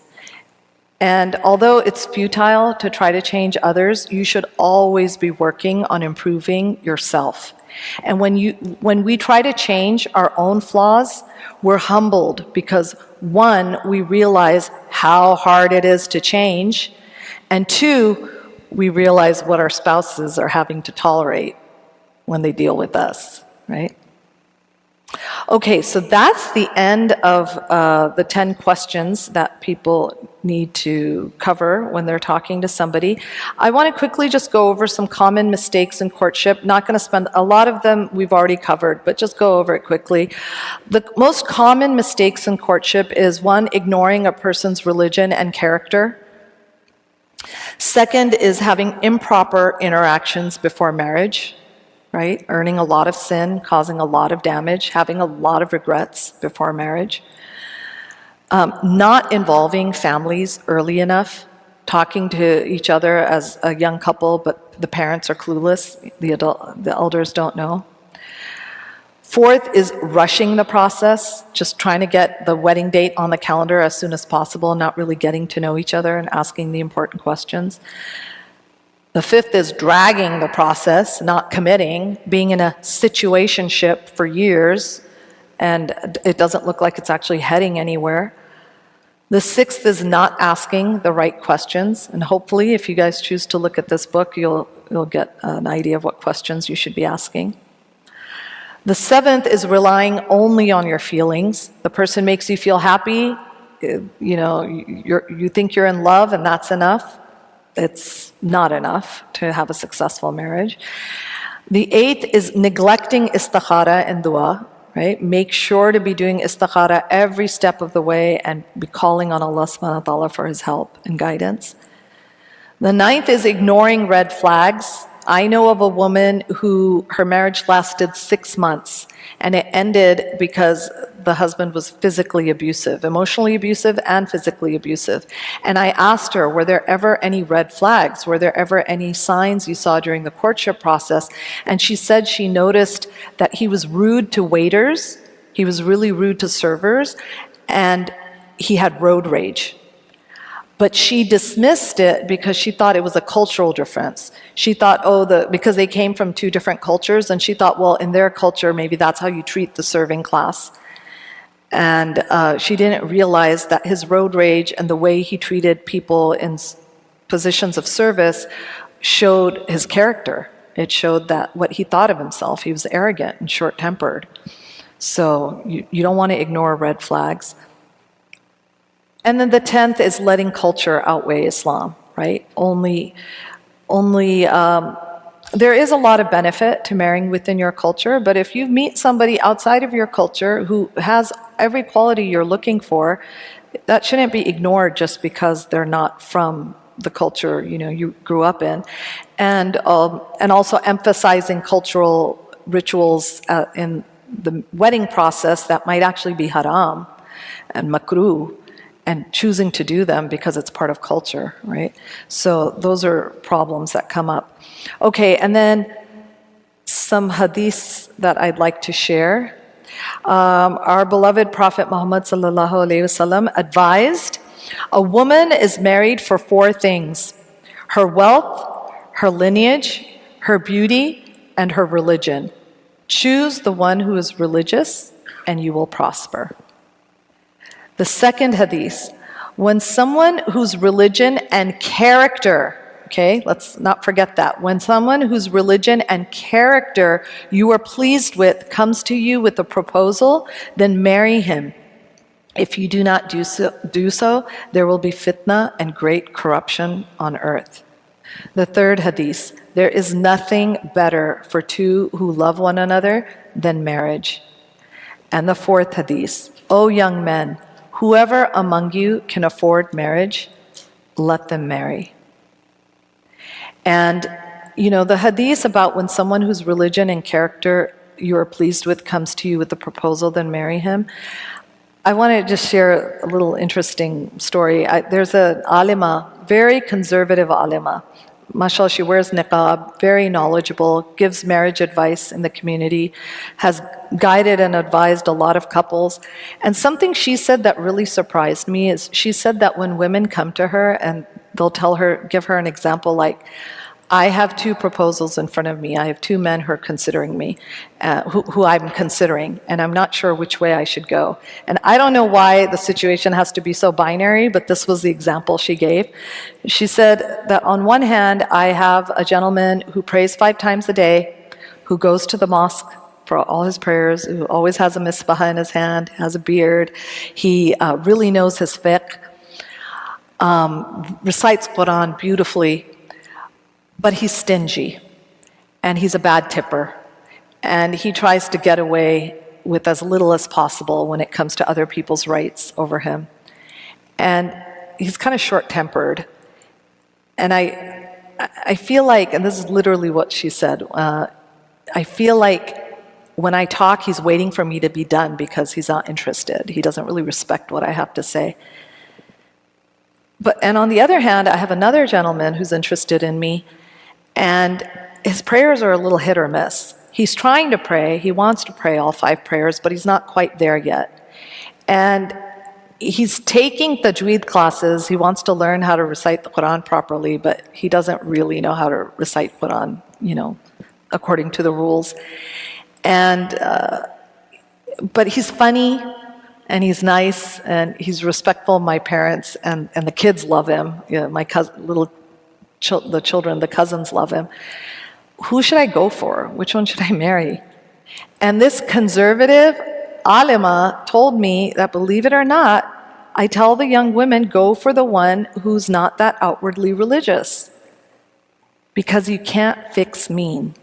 And although it's futile to try to change others, you should always be working on improving yourself. And when we try to change our own flaws, we're humbled because, one, we realize how hard it is to change, and two, we realize what our spouses are having to tolerate when they deal with us, right? Okay, so that's the end of the 10 questions that people need to cover when they're talking to somebody. I want to quickly just go over some common mistakes in courtship. Not going to spend a lot of them, we've already covered, but just go over it quickly. The most common mistakes in courtship is, one, ignoring a person's religion and character. Second is having improper interactions before marriage. Right? Earning a lot of sin, causing a lot of damage, having a lot of regrets before marriage. Not involving families early enough, talking to each other as a young couple, but the parents are clueless, the elders don't know. Fourth is rushing the process, just trying to get the wedding date on the calendar as soon as possible, not really getting to know each other and asking the important questions. The fifth is dragging the process, not committing, being in a situationship for years, and it doesn't look like it's actually heading anywhere. The sixth is not asking the right questions, and hopefully if you guys choose to look at this book, you'll get an idea of what questions you should be asking. The seventh is relying only on your feelings. The person makes you feel happy, you think you're in love and that's enough. It's not enough to have a successful marriage. The eighth is neglecting istikhara and dua. right? Make sure to be doing istikhara every step of the way and be calling on Allah subhanahu wa ta'ala for His help and guidance. The ninth is ignoring red flags. I know of a woman who her marriage lasted 6 months and it ended because the husband was physically abusive, emotionally abusive and physically abusive. And I asked her, were there ever any red flags? Were there ever any signs you saw during the courtship process? And she said she noticed that he was rude to waiters, he was really rude to servers, and he had road rage. But she dismissed it because she thought it was a cultural difference. She thought, because they came from two different cultures, and she thought, well, in their culture, maybe that's how you treat the serving class. And she didn't realize that his road rage and the way he treated people in positions of service showed his character. It showed that what he thought of himself. He was arrogant and short-tempered. So you don't want to ignore red flags. And then the 10th is letting culture outweigh Islam, right? There is a lot of benefit to marrying within your culture, but if you meet somebody outside of your culture who has every quality you're looking for, that shouldn't be ignored just because they're not from the culture you grew up in. And also emphasizing cultural rituals in the wedding process that might actually be haram and makruh, and choosing to do them because it's part of culture, right? So those are problems that come up. Okay, and then some hadiths that I'd like to share. Our beloved Prophet Muhammad sallallahu alaihi wasallam advised, a woman is married for 4 things: her wealth, her lineage, her beauty, and her religion. Choose the one who is religious, and you will prosper. The second hadith, when someone whose religion and character, okay, let's not forget that, when someone whose religion and character you are pleased with comes to you with a proposal, then marry him. If you do not do so, there will be fitna and great corruption on earth. The third hadith, there is nothing better for 2 who love one another than marriage. And the fourth hadith, O young men, whoever among you can afford marriage, let them marry. And, the hadith about when someone whose religion and character you are pleased with comes to you with a proposal, then marry him. I want to just share a little interesting story. There's an alima, very conservative alima. Mashallah, she wears niqab, very knowledgeable, gives marriage advice in the community, has guided and advised a lot of couples. And something she said that really surprised me is she said that when women come to her and they'll give her an example like, I have 2 proposals in front of me. I have 2 men who are considering me, who I'm considering, and I'm not sure which way I should go. And I don't know why the situation has to be so binary, but this was the example she gave. She said that on one hand, I have a gentleman who prays 5 times a day, who goes to the mosque for all his prayers, who always has a misbah in his hand, has a beard. He really knows his fiqh, recites Quran beautifully, but he's stingy, and he's a bad tipper, and he tries to get away with as little as possible when it comes to other people's rights over him. And he's kind of short-tempered. And I feel like, and this is literally what she said, I feel like when I talk, he's waiting for me to be done because he's not interested. He doesn't really respect what I have to say. And on the other hand, I have another gentleman who's interested in me, and his prayers are a little hit or miss. He's trying to pray, he wants to pray all 5 prayers, but he's not quite there yet. And he's taking tajweed classes, he wants to learn how to recite the Quran properly, but he doesn't really know how to recite Quran, according to the rules. But he's funny, and he's nice, and he's respectful of my parents, and the kids love him. My the children, the cousins love him. Who should I go for? Which one should I marry? And this conservative alima told me that, believe it or not, I tell the young women, go for the one who's not that outwardly religious, because you can't fix mean.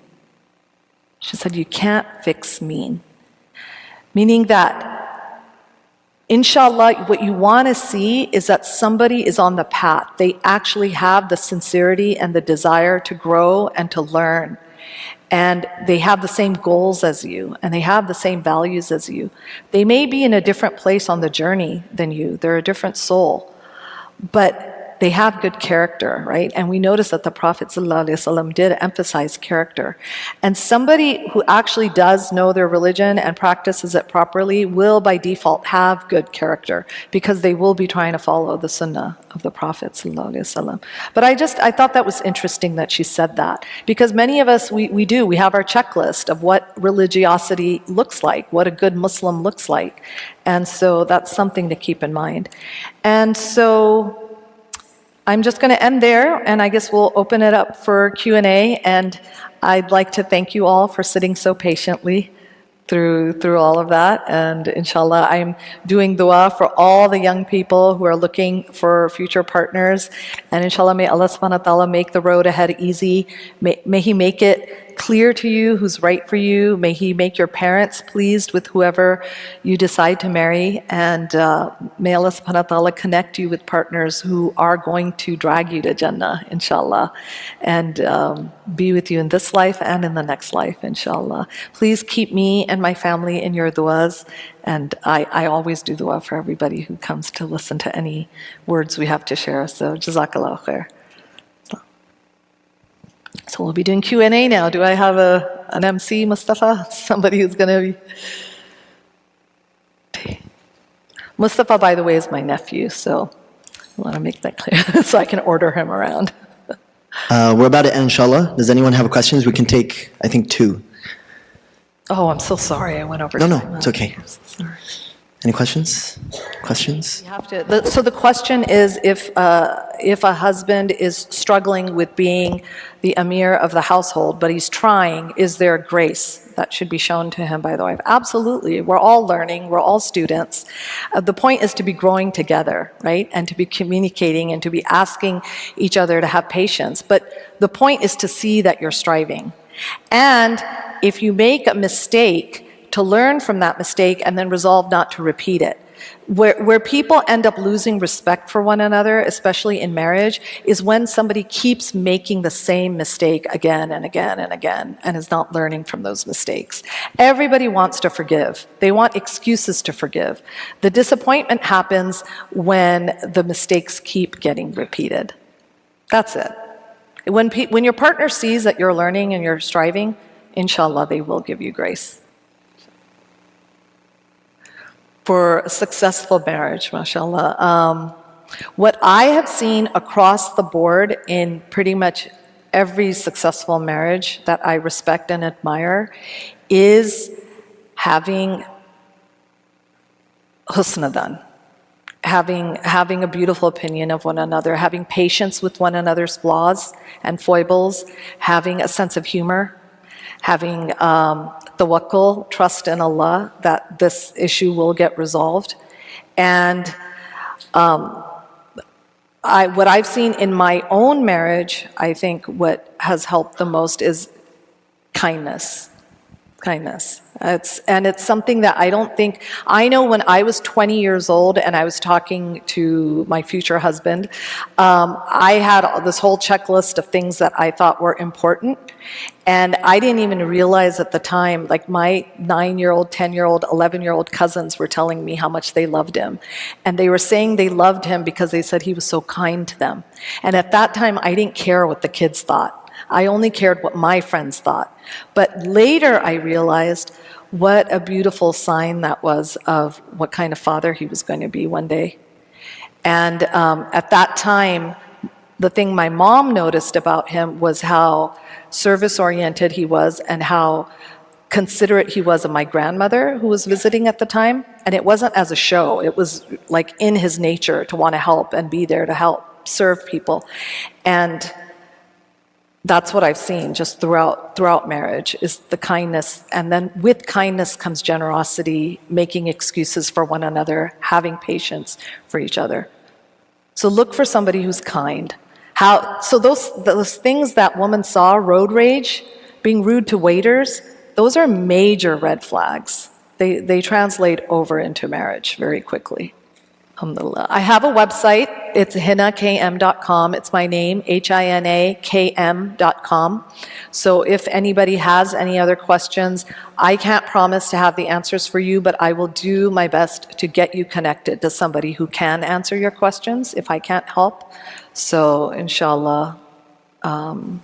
She said, you can't fix mean. Meaning that, inshallah, what you want to see is that somebody is on the path. They actually have the sincerity and the desire to grow and to learn. And they have the same goals as you, and they have the same values as you. They may be in a different place on the journey than you. They're a different soul. But they have good character, right? And we notice that the Prophet ﷺ did emphasize character. And somebody who actually does know their religion and practices it properly will by default have good character, because they will be trying to follow the sunnah of the Prophet ﷺ. But I thought that was interesting that she said that, because many of us, we have our checklist of what religiosity looks like, what a good Muslim looks like. And so that's something to keep in mind. And so I'm just going to end there, and I guess we'll open it up for Q&A, and I'd like to thank you all for sitting so patiently through all of that. And inshallah, I'm doing dua for all the young people who are looking for future partners. And inshallah, may Allah subhanahu wa ta'ala make the road ahead easy. May He make it clear to you who's right for you. May He make your parents pleased with whoever you decide to marry. And may Allah subhanahu wa ta'ala connect you with partners who are going to drag you to Jannah, inshallah. And be with you in this life and in the next life, inshallah. Please keep me and my family in your duas. And I always do dua for everybody who comes to listen to any words we have to share. So, jazakallah khair. So we'll be doing Q&A now. Do I have an MC, Mustafa? Somebody who's going to be... Mustafa, by the way, is my nephew, so I want to make that clear so I can order him around. We're about to end, inshallah. Does anyone have questions? We can take, I think, 2. Oh, I'm so sorry. I went over No, time. it's okay. I'm so sorry. Any questions? Questions? You have to, so the question is, if a husband is struggling with being the emir of the household, but he's trying, is there grace that should be shown to him by the wife? Absolutely. We're all learning. We're all students. The point is to be growing together, right? And to be communicating and to be asking each other to have patience. But the point is to see that you're striving. And if you make a mistake, to learn from that mistake and then resolve not to repeat it. Where people end up losing respect for one another, especially in marriage, is when somebody keeps making the same mistake again and again and again and is not learning from those mistakes. Everybody wants to forgive. They want excuses to forgive. The disappointment happens when the mistakes keep getting repeated. That's it. When your partner sees that you're learning and you're striving, inshallah, they will give you grace. For a successful marriage, mashallah. What I have seen across the board in pretty much every successful marriage that I respect and admire is having husnadan, having a beautiful opinion of one another, having patience with one another's flaws and foibles, having a sense of humor, having tawakkul, trust in Allah that this issue will get resolved. And what I've seen in my own marriage, I think what has helped the most is kindness. Kindness. It's something that I don't think, I know when I was 20 years old and I was talking to my future husband, I had this whole checklist of things that I thought were important. And I didn't even realize at the time, like my 9-year-old, 10-year-old, 11-year-old cousins were telling me how much they loved him. And they were saying they loved him because they said he was so kind to them. And at that time, I didn't care what the kids thought. I only cared what my friends thought. But later I realized what a beautiful sign that was of what kind of father he was going to be one day. And at that time, the thing my mom noticed about him was how service-oriented he was and how considerate he was of my grandmother who was visiting at the time. And it wasn't as a show. It was like in his nature to want to help and be there to help serve people. And that's what I've seen just throughout marriage, is the kindness. And then with kindness comes generosity, making excuses for one another, having patience for each other. So look for somebody who's kind. So those things that woman saw, road rage, being rude to waiters, those are major red flags. they translate over into marriage very quickly. Alhamdulillah. I have a website. It's hinakm.com. It's my name, hinakm.com. So if anybody has any other questions, I can't promise to have the answers for you, but I will do my best to get you connected to somebody who can answer your questions if I can't help. So inshallah. And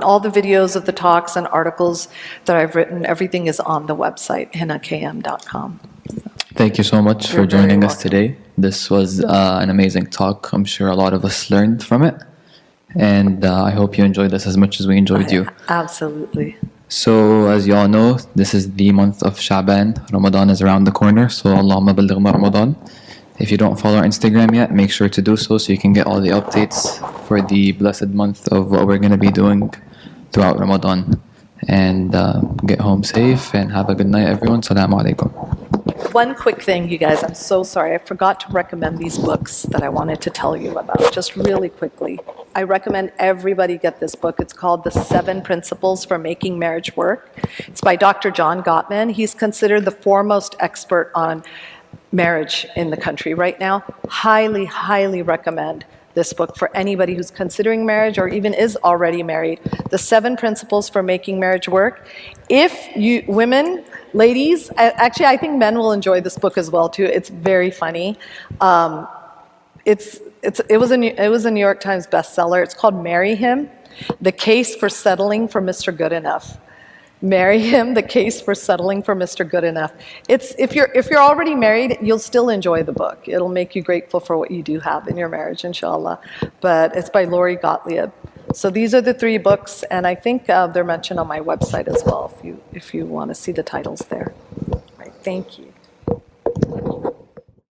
all the videos of the talks and articles that I've written, everything is on the website, hinakm.com. Thank you so much for You're very joining us welcome. today. This was an amazing talk. I'm sure a lot of us learned from it. And I hope you enjoyed this as much as we enjoyed you. Absolutely. So, as you all know, this is the month of Sha'ban. Ramadan is around the corner. So, Allahumma ballighna Ramadan. If you don't follow our Instagram yet, make sure to do so you can get all the updates for the blessed month of what we're going to be doing throughout Ramadan. And get home safe and have a good night, everyone. Salaamu Alaikum. One quick thing, you guys, I'm so sorry. I forgot to recommend these books that I wanted to tell you about, just really quickly. I recommend everybody get this book. It's called The 7 Principles for Making Marriage Work. It's by Dr. John Gottman. He's considered the foremost expert on marriage in the country right now. Highly, highly recommend this book for anybody who's considering marriage or even is already married. The 7 Principles for Making Marriage Work. If you, women, ladies, actually I think men will enjoy this book as well too. It's very funny. It was a New York Times bestseller. It's called Marry Him, The Case for Settling for Mr. Good Enough. Marry Him, The Case for Settling for Mr. Good Enough. If you're already married, you'll still enjoy the book. It'll make you grateful for what you do have in your marriage, inshallah. But it's by Lori Gottlieb. So these are the 3 books, and I think they're mentioned on my website as well if you want to see the titles there. Right, thank you.